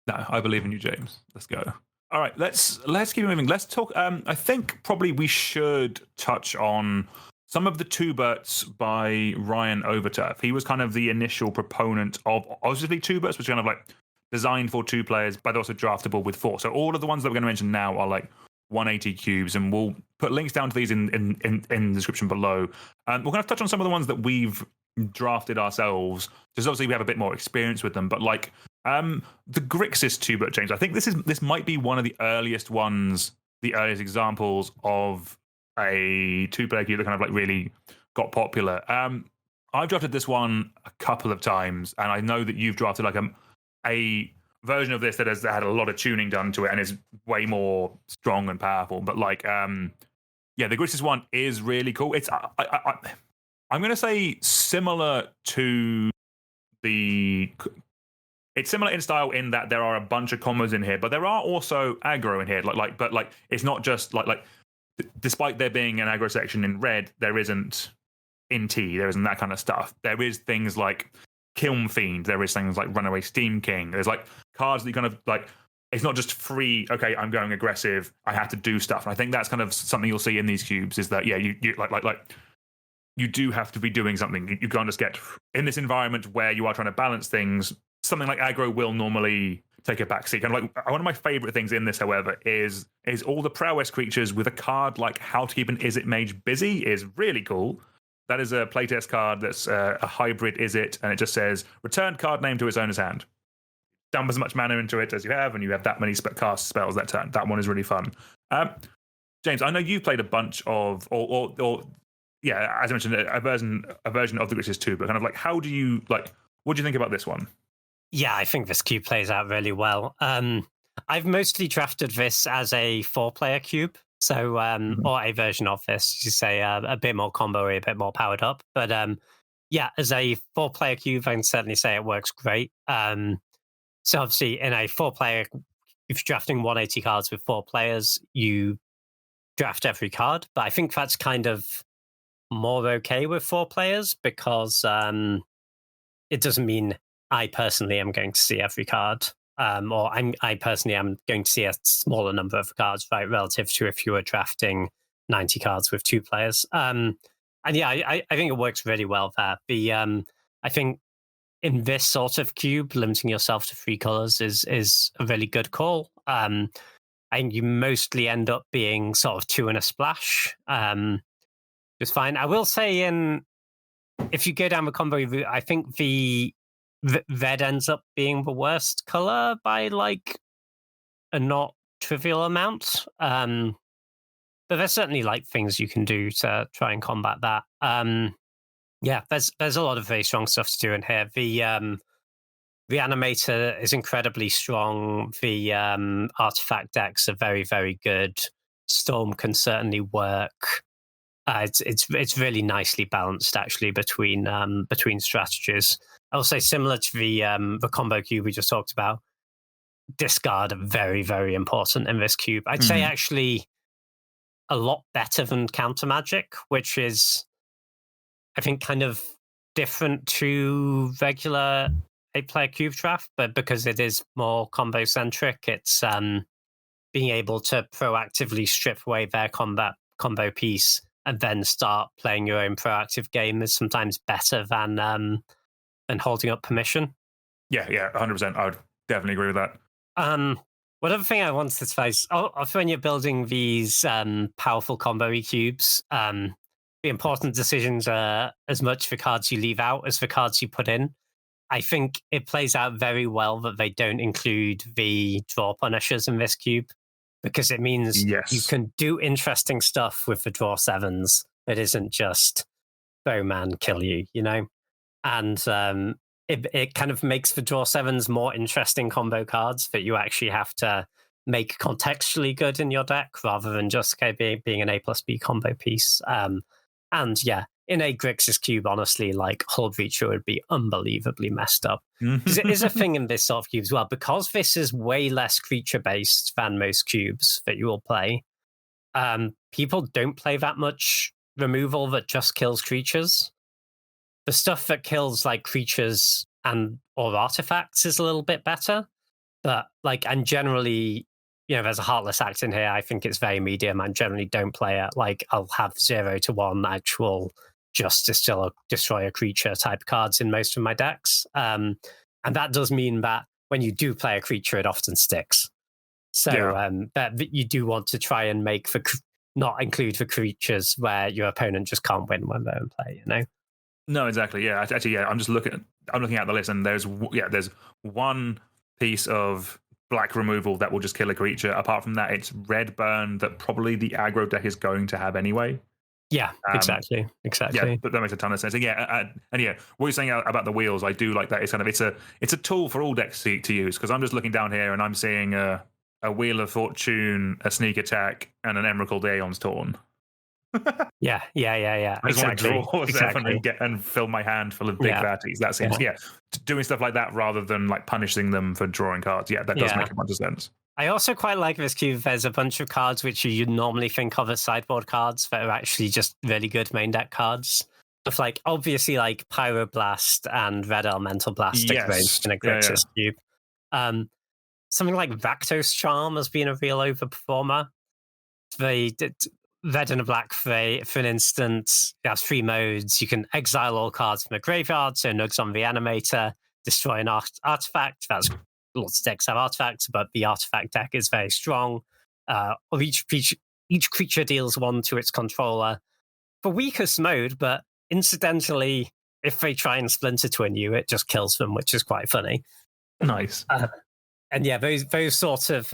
No, I believe in you, James. Let's go. All right, let's keep moving. Let's talk. I think probably we should touch on some of the Twoberts by Ryan Overturf. He was kind of the initial proponent of obviously Twoberts, which are kind of like designed for 2 players, but also draftable with 4. So all of the ones that we're going to mention now are like 180 cubes, and we'll put links down to these in the description below. We're going to touch on some of the ones that we've drafted ourselves, because obviously we have a bit more experience with them, but like the Grixis Twobert, James, I think this might be one of the earliest ones, the earliest examples of a 2-player cube that kind of like really got popular. I've drafted this one a couple of times, and I know that you've drafted like a version of this that has had a lot of tuning done to it and is way more strong and powerful. But like, the Grixis one is really cool. It's I'm going to say similar to the. It's similar in style in that there are a bunch of combos in here, but there are also aggro in here. But it's not just like despite there being an aggro section in red, there isn't in T. There isn't that kind of stuff. There is things like Kiln Fiend. There is things like Runaway Steam King. There's like cards that you kind of like. It's not just free. Okay, I'm going aggressive. I have to do stuff. And I think that's kind of something you'll see in these cubes. Is that you like you do have to be doing something. You can't just get in this environment where you are trying to balance things. Something like aggro will normally take a backseat. And like one of my favorite things in this, however, is all the prowess creatures with a card like How to Keep an Izzet Mage Busy is really cool. That is a playtest card that's a hybrid Izzet, and it just says return card name to its owner's hand. Dump as much mana into it as you have, and you have that many cast spells that turn. That one is really fun. James, I know you played a bunch of, or yeah, as I mentioned, a version of the Grixis 2, but kind of like, what do you think about this one? Yeah, I think this cube plays out really well. I've mostly drafted this as a 4-player cube, so or a version of this, you say, a bit more combo, a bit more powered up. But yeah, as a 4-player cube, I can certainly say it works great. So obviously, in a 4-player, if you're drafting 180 cards with 4 players, you draft every card. But I think that's kind of more okay with 4 players because it doesn't mean I personally am going to see every card, or I personally am going to see a smaller number of cards, right, relative to if you were drafting 90 cards with 2 players. And yeah, I think it works really well there. I think in this sort of cube, limiting yourself to 3 colors is a really good call. I think you mostly end up being sort of 2 and a splash. Just fine. I will say, if you go down the combo route, I think the red ends up being the worst color by like a not trivial amount. But there's certainly like things you can do to try and combat that. Yeah, there's a lot of very strong stuff to do in here. The animator is incredibly strong. The artifact decks are very, very good. Storm can certainly work. It's really nicely balanced actually between strategies. I will say, similar to the combo cube we just talked about, discard are very, very important in this cube. I'd say actually a lot better than counter magic, which is, I think, kind of different to regular 8-player cube draft, but because it is more combo centric, it's being able to proactively strip away their combo piece and then start playing your own proactive game is sometimes better than holding up permission. Yeah, 100%. I would definitely agree with that. One other thing I wanted to space, when you're building these powerful combo cubes, the important decisions are as much the cards you leave out as the cards you put in. I think it plays out very well that they don't include the draw punishers in this cube, because it means you can do interesting stuff with the draw 7s that isn't just bowman kill you, and it kind of makes the draw 7s more interesting combo cards that you actually have to make contextually good in your deck rather than just being an A+B combo piece. And yeah, in a Grixis cube, honestly, like Hull Breacher would be unbelievably messed up. Because it is a thing in this sort of cube as well. Because this is way less creature-based than most cubes that you will play, people don't play that much removal that just kills creatures. The stuff that kills like creatures or artifacts is a little bit better. But and generally, there's a Heartless Act in here. I think it's very medium. I generally don't play it. I'll have 0 to 1 actual just destroy a creature type cards in most of my decks. And that does mean that when you do play a creature, it often sticks. So that you do want to try and not include the creatures where your opponent just can't win when they're in play, No, exactly. Yeah, actually, I'm looking at the list, and there's one piece of black removal that will just kill a creature. Apart from that, it's red burn that probably the aggro deck is going to have anyway. Yeah, exactly. Yeah, but that makes a ton of sense. And what you're saying about the wheels, I do like that. It's kind of it's a tool for all decks to use, because I'm just looking down here and I'm seeing a Wheel of Fortune, a Sneak Attack, and an Emrakul the Aeon's Torn. Yeah. I just want to draw 7 and fill my hand full of big fatties. That seems doing stuff like that rather than punishing them for drawing cards. Yeah, that does make a bunch of sense. I also quite like this cube. There's a bunch of cards which you normally think of as sideboard cards that are actually just really good main deck cards. Stuff obviously Pyroblast and Red Elemental Blast in a Grixis cube. Something like Rakdos Charm has been a real overperformer. Red and a black for an instant. It has 3 modes. You can exile all cards from a graveyard, so Nugs on the animator, destroy an artifact. That's lots of decks have artifacts, but the artifact deck is very strong. Each creature deals 1 to its controller. For weakest mode, but incidentally, if they try and Splinter Twin you, it just kills them, which is quite funny. Nice. And yeah, those sort of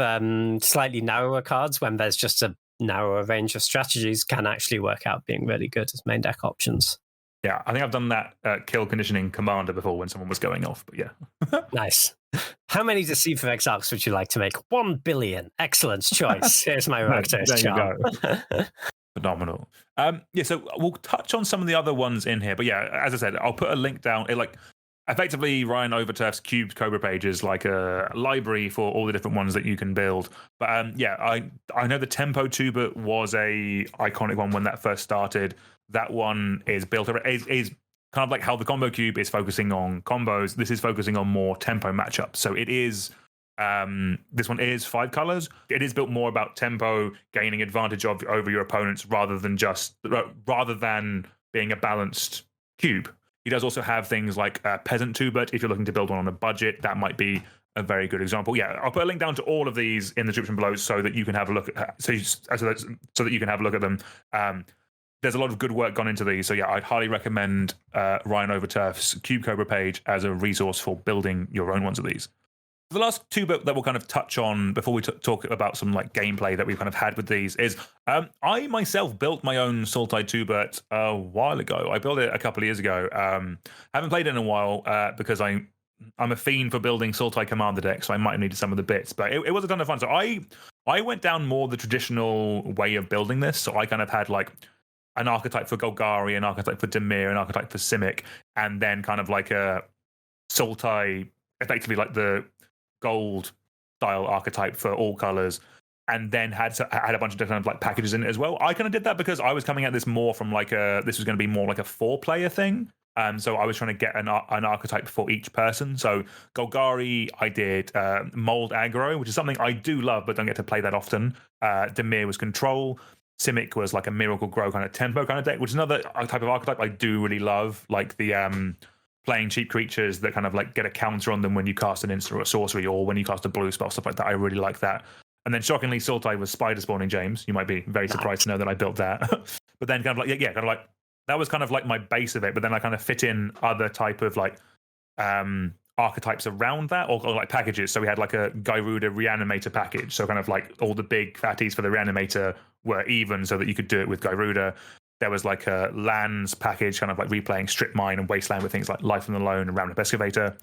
slightly narrower cards when there's just a narrower range of strategies can actually work out being really good as main deck options. Yeah, I think I've done that kill conditioning commander before when someone was going off, but yeah. Nice. How many Deceiver Exarchs would you like to make? 1 billion. Excellent choice. Here's my Rakdos There charm. you go. Phenomenal. Yeah, so we'll touch on some of the other ones in here, but yeah, as I said, I'll put a link down. Effectively, Ryan Overturf's Cubed Cobra page is like a library for all the different ones that you can build. But yeah, I know the Tempo Twober was a iconic one when that first started. That one is built is kind of like how the Combo Cube is focusing on combos. This is focusing on more tempo matchups. So it is. This one is 5 colors. It is built more about tempo, gaining advantage over your opponents rather than being a balanced cube. He does also have things like Peasant Twobert. If you're looking to build one on a budget, that might be a very good example. Yeah, I'll put a link down to all of these in the description below so that you can have a look at so that you can have a look at them. There's a lot of good work gone into these, so yeah, I'd highly recommend Ryan Overturf's Cube Cobra page as a resource for building your own ones of these. The last two that we'll kind of touch on before we talk about some like gameplay that we've kind of had with these is I myself built my own Sultai Twobert a while ago. I built it a couple of years ago. Haven't played it in a while because I'm a fiend for building Sultai Commander decks, so I might have needed some of the bits, but it was a ton of fun. So I went down more the traditional way of building this. So I kind of had like an archetype for Golgari, an archetype for Dimir, an archetype for Simic, and then kind of like a Sultai, effectively like the gold style archetype for all colors, and then had a bunch of different like packages in it as well. I kind of did that because I was coming at this more from like this was going to be more like a 4-player thing. So I was trying to get an archetype for each person. So Golgari, I did Mold Aggro, which is something I do love but don't get to play that often. Dimir was Control. Simic was like a Miracle Grow kind of tempo kind of deck, which is another type of archetype I do really love, like the playing cheap creatures that kind of like get a counter on them when you cast an instant or a sorcery, or when you cast a blue spell, stuff like that. I really like that. And then shockingly, Sultai was Spider Spawning James. You might be very surprised to know that I built that. But then kind of like, yeah, kind of like that was kind of like my base of it. But then I kind of fit in other type of like archetypes around that, or like packages. So we had like a Gyruda Reanimator package. So kind of like all the big fatties for the Reanimator were even, so that you could do it with Gyruda. There was like a lands package, kind of like replaying Strip Mine and Wasteland with things like Life on the Loan and Roundup Excavator.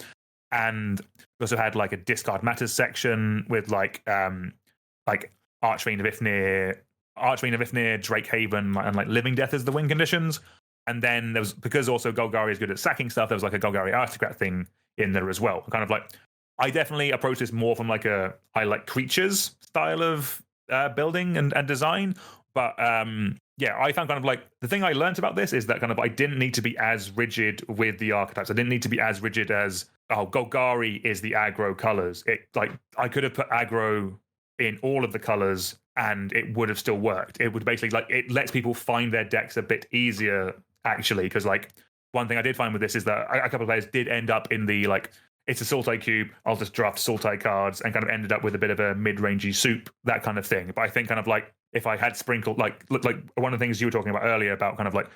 And we also had like a Discard Matters section with like Archfiend of Ifnir, Drake Haven, and like Living Death as the win conditions. And then there was, because also Golgari is good at sacking stuff, there was like a Golgari Aristocrat thing in there as well. Kind of like, I definitely approach this more from like I like creatures style of building and design. But yeah, I found kind of like the thing I learned about this is that kind of I didn't need to be as rigid with the archetypes. I didn't need to be as rigid as, Golgari is the aggro colors. It like I could have put aggro in all of the colors and it would have still worked. It would basically like, it lets people find their decks a bit easier actually, because like one thing I did find with this is that a couple of players did end up in the like, it's a Sultai cube, I'll just draft Sultai cards, and kind of ended up with a bit of a mid-rangey soup, that kind of thing. But I think kind of like if I had sprinkled like one of the things you were talking about earlier about kind of like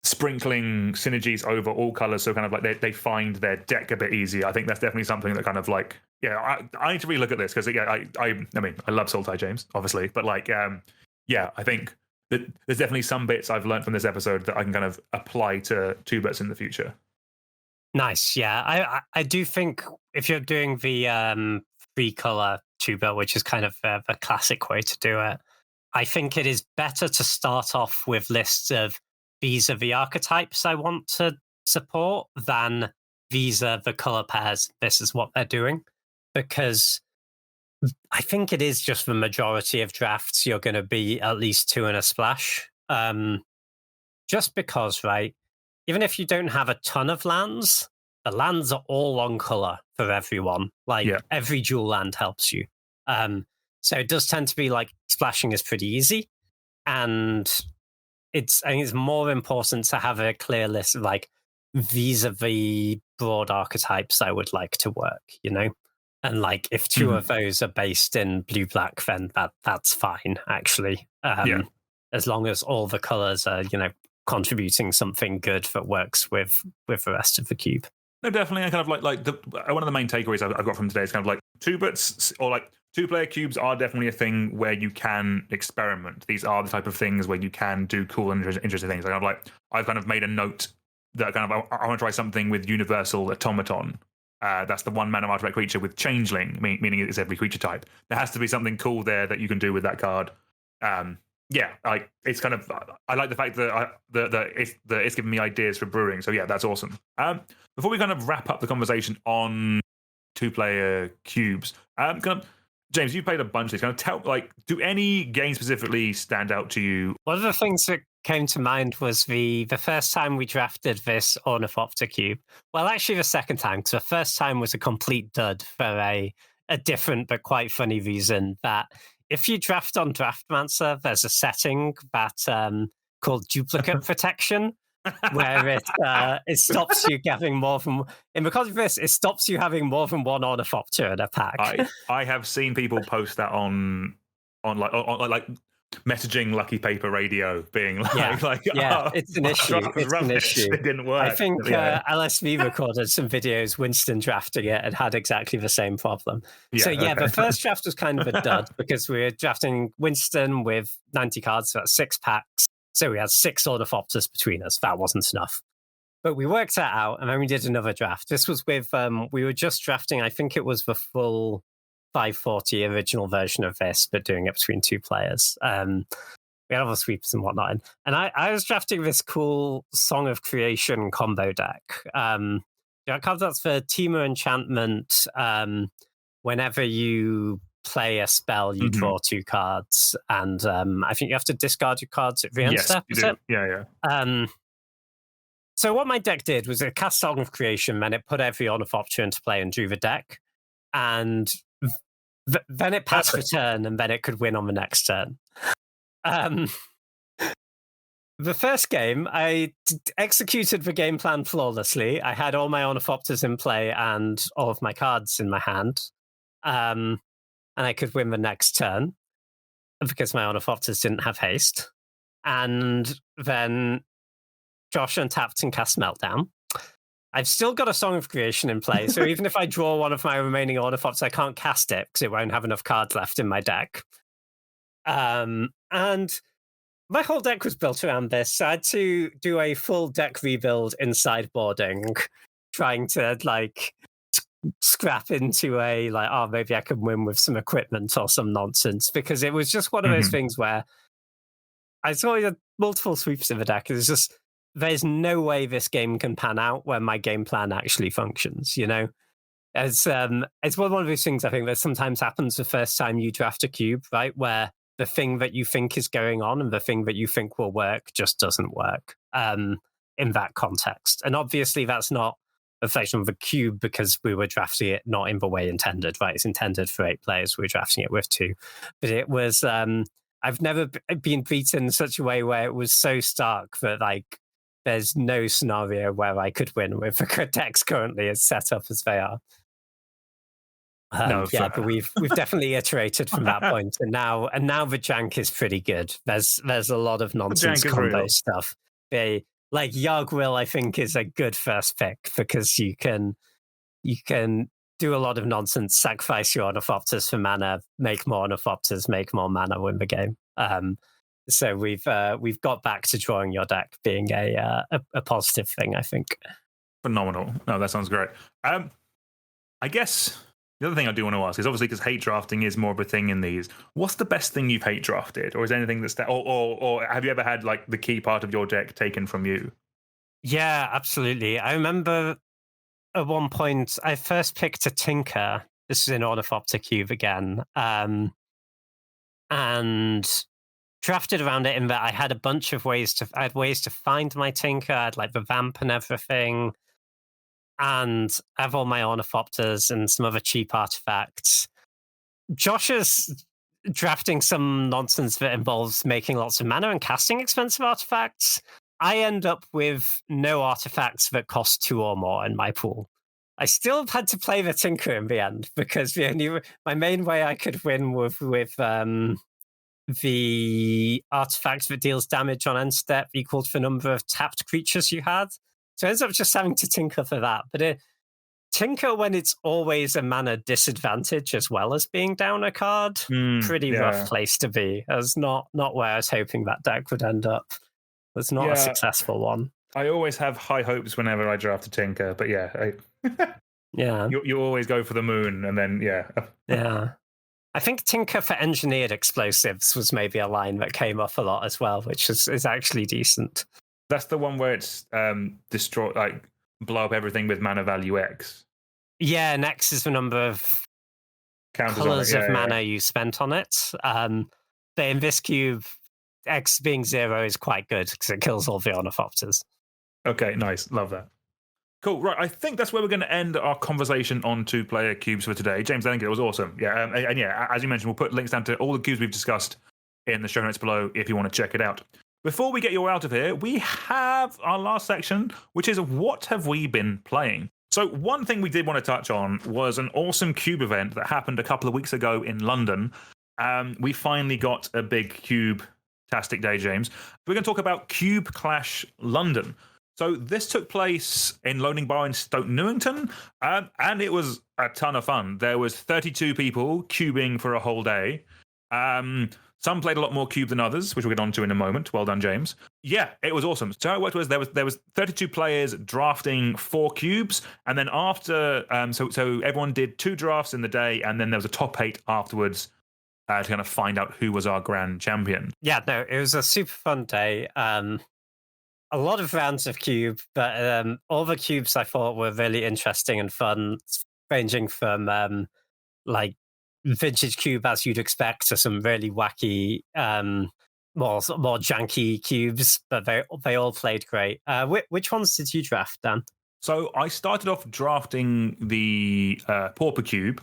sprinkling synergies over all colors, so kind of like they find their deck a bit easier. I think that's definitely something that kind of like, yeah, I need to really look at this, because yeah, I mean I love Sultai James obviously, but like yeah, I think that there's definitely some bits I've learned from this episode that I can kind of apply to Twoberts in the future. Nice, yeah. I do think if you're doing the 3-color Twober, which is kind of the classic way to do it, I think it is better to start off with lists of these are the archetypes I want to support than these are the color pairs, this is what they're doing. Because I think it is just the majority of drafts you're going to be at least 2 and a splash. Just because, right? Even if you don't have a ton of lands, the lands are all on color for everyone. Like every dual land helps you. So it does tend to be like splashing is pretty easy. And I think it's more important to have a clear list of like, these are the broad archetypes I would like to work, you know? And like if 2 of those are based in blue-black, then that's fine, actually. As long as all the colors are, you know, contributing something good that works with the rest of the cube. No, definitely. I kind of like one of the main takeaways I've got from today is kind of like Twoberts, or like 2-player cubes are definitely a thing where you can experiment. These are the type of things where you can do cool and interesting things. I've kind of made a note that kind of I want to try something with Universal Automaton. That's the 1-mana artifact creature with Changeling, meaning it's every creature type. There has to be something cool there that you can do with that card. It's kind of, I like the fact that it's giving me ideas for brewing. So yeah, that's awesome. Before we kind of wrap up the conversation on 2-player cubes, James, you've played a bunch of these. Do any games specifically stand out to you? One of the things that came to mind was the first time we drafted this Ornithopter cube. Well, actually, the second time, because the first time was a complete dud for a different but quite funny reason. That if you draft on Draftmancer, there's a setting that called duplicate protection, where it stops you having more than. And because of this, it stops you having more than one Ornithopter in a pack. I have seen people post that on messaging Lucky Paper Radio, being it's an issue. It's an issue. It didn't work. I think LSV recorded some videos, Winston drafting it, and had exactly the same problem. The first draft was kind of a dud because we were drafting Winston with 90 cards, so that's 6 packs. So we had 6 Ornithopters between us. That wasn't enough. But we worked that out, and then we did another draft. This was with, we were just drafting, I think it was the full 540 original version of this, but doing it between 2 players. We had other sweeps and whatnot. And I was drafting this cool Song of Creation combo deck. Cards that's for Temur enchantment. Whenever you play a spell, you draw 2 cards, and I think you have to discard your cards at the end step. Is it? Yeah. So what my deck did was it cast Song of Creation, and it put every Ornithopter into play and drew the deck, and then it passed the turn, and then it could win on the next turn. The first game, I executed the game plan flawlessly. I had all my Ornithopters in play and all of my cards in my hand. And I could win the next turn because my Ornithopters didn't have haste. And then Josh untapped and cast Meltdown. I've still got a Song of Creation in play, so even if I draw one of my remaining Ornithopters, I can't cast it because it won't have enough cards left in my deck. And my whole deck was built around this. I had to do a full deck rebuild in sideboarding, trying to scrap into maybe I can win with some equipment or some nonsense, because it was just one of those things where I saw multiple sweeps in the deck. It was just, there's no way this game can pan out where my game plan actually functions, It's one of those things I think that sometimes happens the first time you draft a cube, right? Where the thing that you think is going on and the thing that you think will work just doesn't work in that context. And obviously that's not a reflection of the cube because we were drafting it not in the way intended, right? It's intended for 8 players. We were drafting it with 2. But it was, I've never been beaten in such a way where it was so stark that there's no scenario where I could win with the decks currently as set up as they are. But we've definitely iterated from that point, and now the jank is pretty good. There's a lot of nonsense combo stuff. Yargwill, I think, is a good first pick because you can do a lot of nonsense, sacrifice your Ornithopters for mana, make more Ornithopters, make more mana, win the game. So we've got back to drawing your deck being a positive thing, I think. Phenomenal. No, that sounds great. I guess the other thing I do want to ask is, obviously, because hate drafting is more of a thing in these, what's the best thing you've hate drafted? Or is there anything that's or have you ever had the key part of your deck taken from you? Yeah, absolutely. I remember at one point I first picked a Tinker. This is in Ornithopter Cube again. And drafted around it in that I had a bunch of ways to find my Tinker. I had the Vamp and everything. And I have all my Ornithopters and some other cheap artifacts. Josh is drafting some nonsense that involves making lots of mana and casting expensive artifacts. I end up with no artifacts that cost 2 or more in my pool. I still had to play the Tinker in the end because my main way I could win with the artifact that deals damage on end step equal to the number of tapped creatures you had. So it ends up just having to tinker for that. But Tinker, when it's always a mana disadvantage as well as being down a card, pretty rough place to be. That's not where I was hoping that deck would end up. It's not a successful one. I always have high hopes whenever I draft a Tinker, but yeah, you always go for the moon, and then yeah. I think Tinker for engineered explosives was maybe a line that came up a lot as well, which is actually decent. That's the one where it's destroy, like blow up everything with mana value X. Yeah, and X is the number of colors of mana you spent on it. But in this cube, X being 0 is quite good because it kills all the Ornithopters. Okay, nice. Love that. Cool. Right, I think that's where we're going to end our conversation on 2-player cubes for today. James, I think it was awesome. Yeah, and as you mentioned, we'll put links down to all the cubes we've discussed in the show notes below if you want to check it out. Before we get you all out of here, we have our last section, which is what have we been playing? So one thing we did want to touch on was an awesome cube event that happened a couple of weeks ago in London. We finally got a big cube-tastic day, James. We're going to talk about Cube Clash London. So this took place in Loading Bar in Stoke Newington, and it was a ton of fun. There was 32 people cubing for a whole day. Some played a lot more cube than others, which we'll get on to in a moment. Well done, James. Yeah, it was awesome. So how it worked was there was 32 players drafting 4 cubes, and then after, so everyone did 2 drafts in the day, and then there was a top 8 afterwards to kind of find out who was our grand champion. Yeah, no, it was a super fun day. A lot of rounds of cube, but all the cubes I thought were really interesting and fun, ranging from like vintage cube as you'd expect to some really wacky, more janky cubes, but they all played great. Which ones did you draft, Dan? So I started off drafting the Pauper Cube.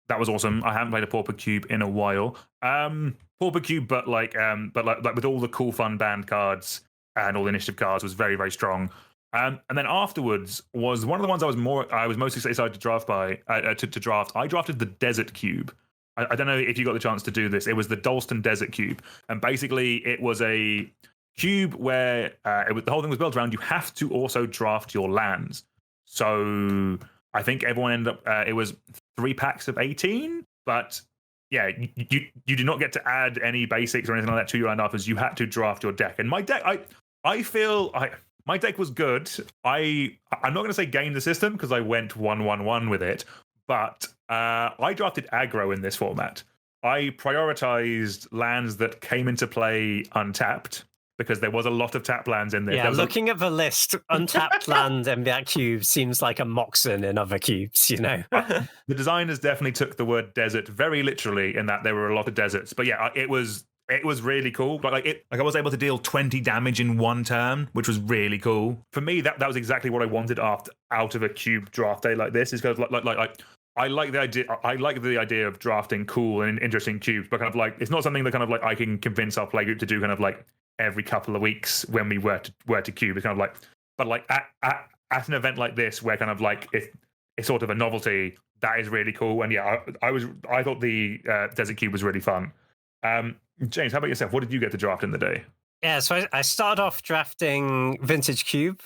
That was awesome. I haven't played a Pauper Cube in a while. Pauper Cube, but like with all the cool fun band cards and all the initiative cards, was very, very strong. And then afterwards was one of the ones I was most excited to draft to draft. I drafted the Desert Cube. I don't know if you got the chance to do this. It was the Dalston Desert Cube, and basically it was a cube where the whole thing was built around you have to also draft your lands. So I think everyone ended up it was 3 packs of 18, but yeah, you do not get to add any basics or anything like that to your land afterwards. You had to draft your deck, and my deck I feel my deck was good. I'm not going to say game the system because I went 1-1-1 with it, but I drafted aggro in this format. I prioritized lands that came into play untapped because there was a lot of tap lands in there. Yeah, looking at the list, untapped land in that cube seems like a Moxen in other cubes, you know? The designers definitely took the word desert very literally in that there were a lot of deserts. But yeah, it was really cool. Like I was able to deal 20 damage in one turn, which was really cool. For me, that was exactly what I wanted out of a cube draft day like this. Is because like I like the idea. I like the idea of drafting cool and interesting cubes, but kind of like it's not something that kind of like I can convince our playgroup to do kind of like every couple of weeks when we were to cube. It's kind of like, but like at an event like this where kind of like it's sort of a novelty, that is really cool. And yeah, I thought the Desert Cube was really fun. James, how about yourself? What did you get to draft in the day? Yeah, so I started off drafting Vintage Cube,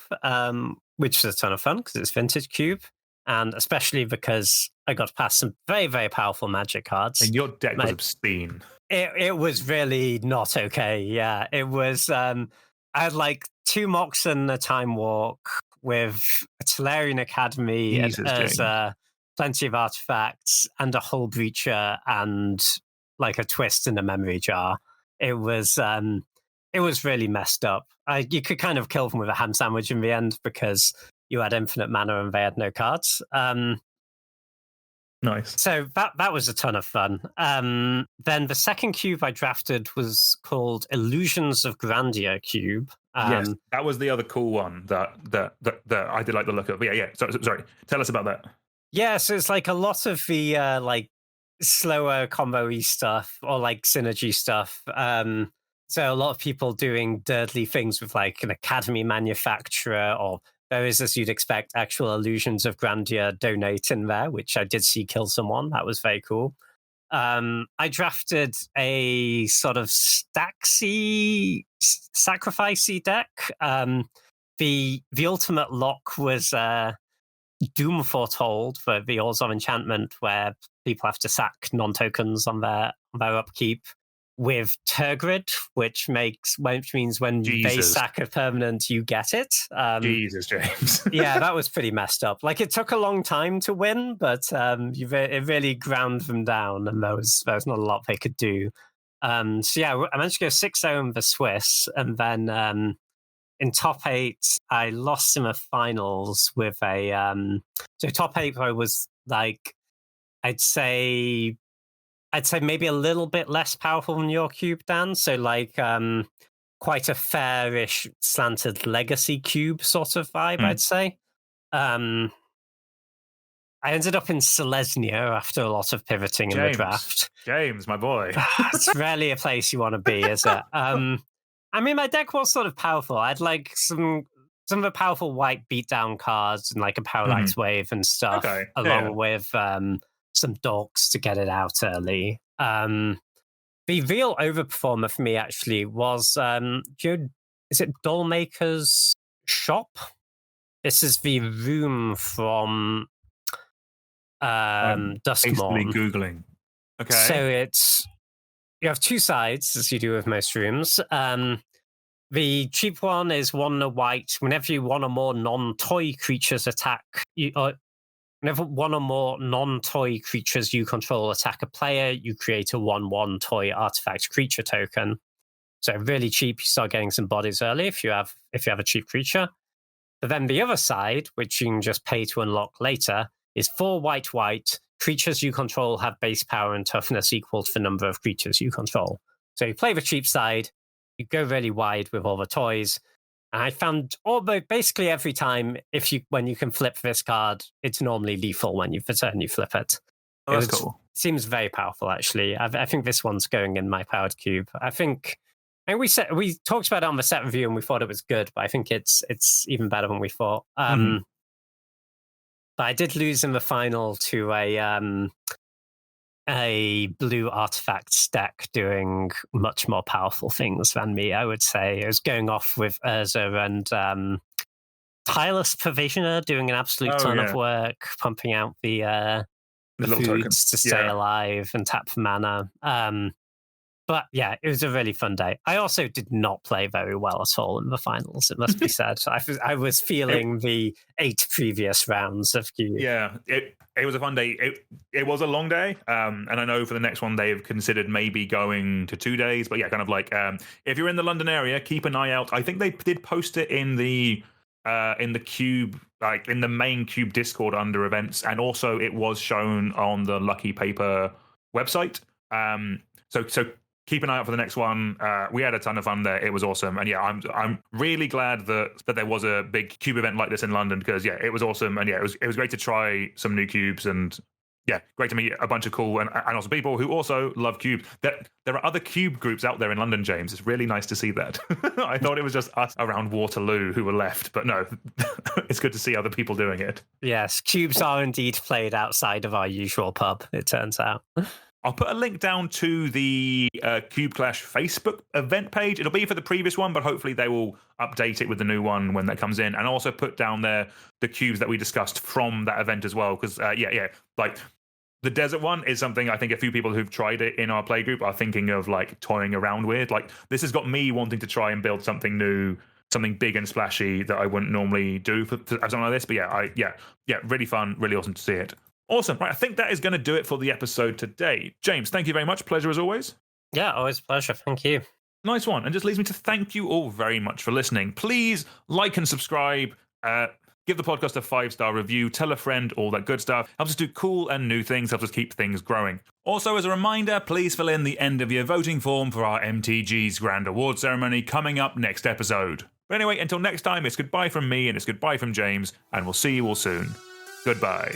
which was a ton of fun because it's Vintage Cube, and especially because I got past some very, very powerful Magic cards. And your deck was obscene. It was really not okay. Yeah, it was. I had like 2 Mox and a Time Walk with a Tolarian Academy as plenty of artifacts and a Hull Breacher and like a Twist and a Memory Jar. It was really messed up. You could kind of kill them with a ham sandwich in the end because you had infinite mana and they had no cards. Nice. So that was a ton of fun. Then the second cube I drafted was called Illusions of Grandeur Cube. Yes, that was the other cool one that I did like the look of. But yeah. Sorry. Tell us about that. Yeah, so it's like a lot of the like slower combo-y stuff or like synergy stuff. So a lot of people doing dirtly things with like an academy manufacturer, or there is, as you'd expect, actual Illusions of Grandeur donate in there, which I did see kill someone. That was very cool. I drafted a sort of stacksy, sacrificey deck. The ultimate lock was Doom Foretold for the Oars of Enchantment, where people have to sack non-tokens on their upkeep, with Tergrid, which means when they sack a permanent, you get it. Jesus, James. Yeah, that was pretty messed up. Like, it took a long time to win, but it really ground them down, and there was not a lot they could do. So yeah, I managed to go 6-0 in the Swiss, and then in top 8, I lost in the finals with a. So top 8, I was like, I'd say maybe a little bit less powerful than your cube, Dan. So like quite a fairish slanted legacy cube sort of vibe, I'd say. I ended up in Selesnya after a lot of pivoting in the draft. James, my boy. It's rarely a place you want to be, is it? I mean, my deck was sort of powerful. I had like some of the powerful white beatdown cards and like a Parallax Wave and stuff, along with some dorks to get it out early. The real overperformer for me actually was, is it Dollmaker's Shop? This is the room from Duskmourn. Googling. Okay. So you have 2 sides, as you do with most rooms. The cheap one is 1 and a white. Whenever you 1 or more non-toy creatures attack, whenever 1 or more non-toy creatures you control attack a player, you create a 1/1 toy artifact creature token. So really cheap. You start getting some bodies early if you have a cheap creature. But then the other side, which you can just pay to unlock later, is 4 white. Creatures you control have base power and toughness equal to the number of creatures you control. So you play the cheap side, you go really wide with all the toys. And I found basically every time, when you can flip this card, it's normally lethal when you flip it. Oh, that's cool. Seems very powerful, actually. I think this one's going in my powered cube. We talked about it on the set review and we thought it was good, but I think it's even better than we thought. But I did lose in the final to a blue artifacts deck doing much more powerful things than me, I would say. It was going off with Urza and Tireless Provisioner doing an absolute ton of work, pumping out the foods to stay alive and tap for mana. But yeah, it was a really fun day. I also did not play very well at all in the finals, it must be said. I was feeling the 8 previous rounds of Cube. Yeah, it was a fun day. It was a long day, and I know for the next one they've considered maybe going to 2 days. But yeah, kind of like if you're in the London area, keep an eye out. I think they did post it in the Cube, like in the main Cube Discord under events, and also it was shown on the Lucky Paper website. So keep an eye out for the next one. We had a ton of fun there. It was awesome. And yeah, I'm really glad that there was a big cube event like this in London, because yeah, it was awesome. And yeah, it was great to try some new cubes, and yeah, great to meet a bunch of cool and awesome people who also love cubes. There are other cube groups out there in London, James. It's really nice to see that. I thought it was just us around Waterloo who were left, but no, it's good to see other people doing it. Yes, cubes are indeed played outside of our usual pub, it turns out. I'll put a link down to the Cube Clash Facebook event page. It'll be for the previous one, but hopefully they will update it with the new one when that comes in. And I'll also put down there the cubes that we discussed from that event as well. Because, like the desert one is something I think a few people who've tried it in our playgroup are thinking of like toying around with. Like, this has got me wanting to try and build something new, something big and splashy that I wouldn't normally do for something like this. But yeah, really fun, really awesome to see it. Awesome. Right, I think that is going to do it for the episode today. James, thank you very much. Pleasure as always. Yeah, always a pleasure. Thank you. Nice one. And just leaves me to thank you all very much for listening. Please like and subscribe. Give the podcast a 5-star review. Tell a friend, all that good stuff. Helps us do cool and new things. Helps us keep things growing. Also, as a reminder, please fill in the end of year voting form for our MTG's Grand Award ceremony coming up next episode. But anyway, until next time, it's goodbye from me and it's goodbye from James. And we'll see you all soon. Goodbye.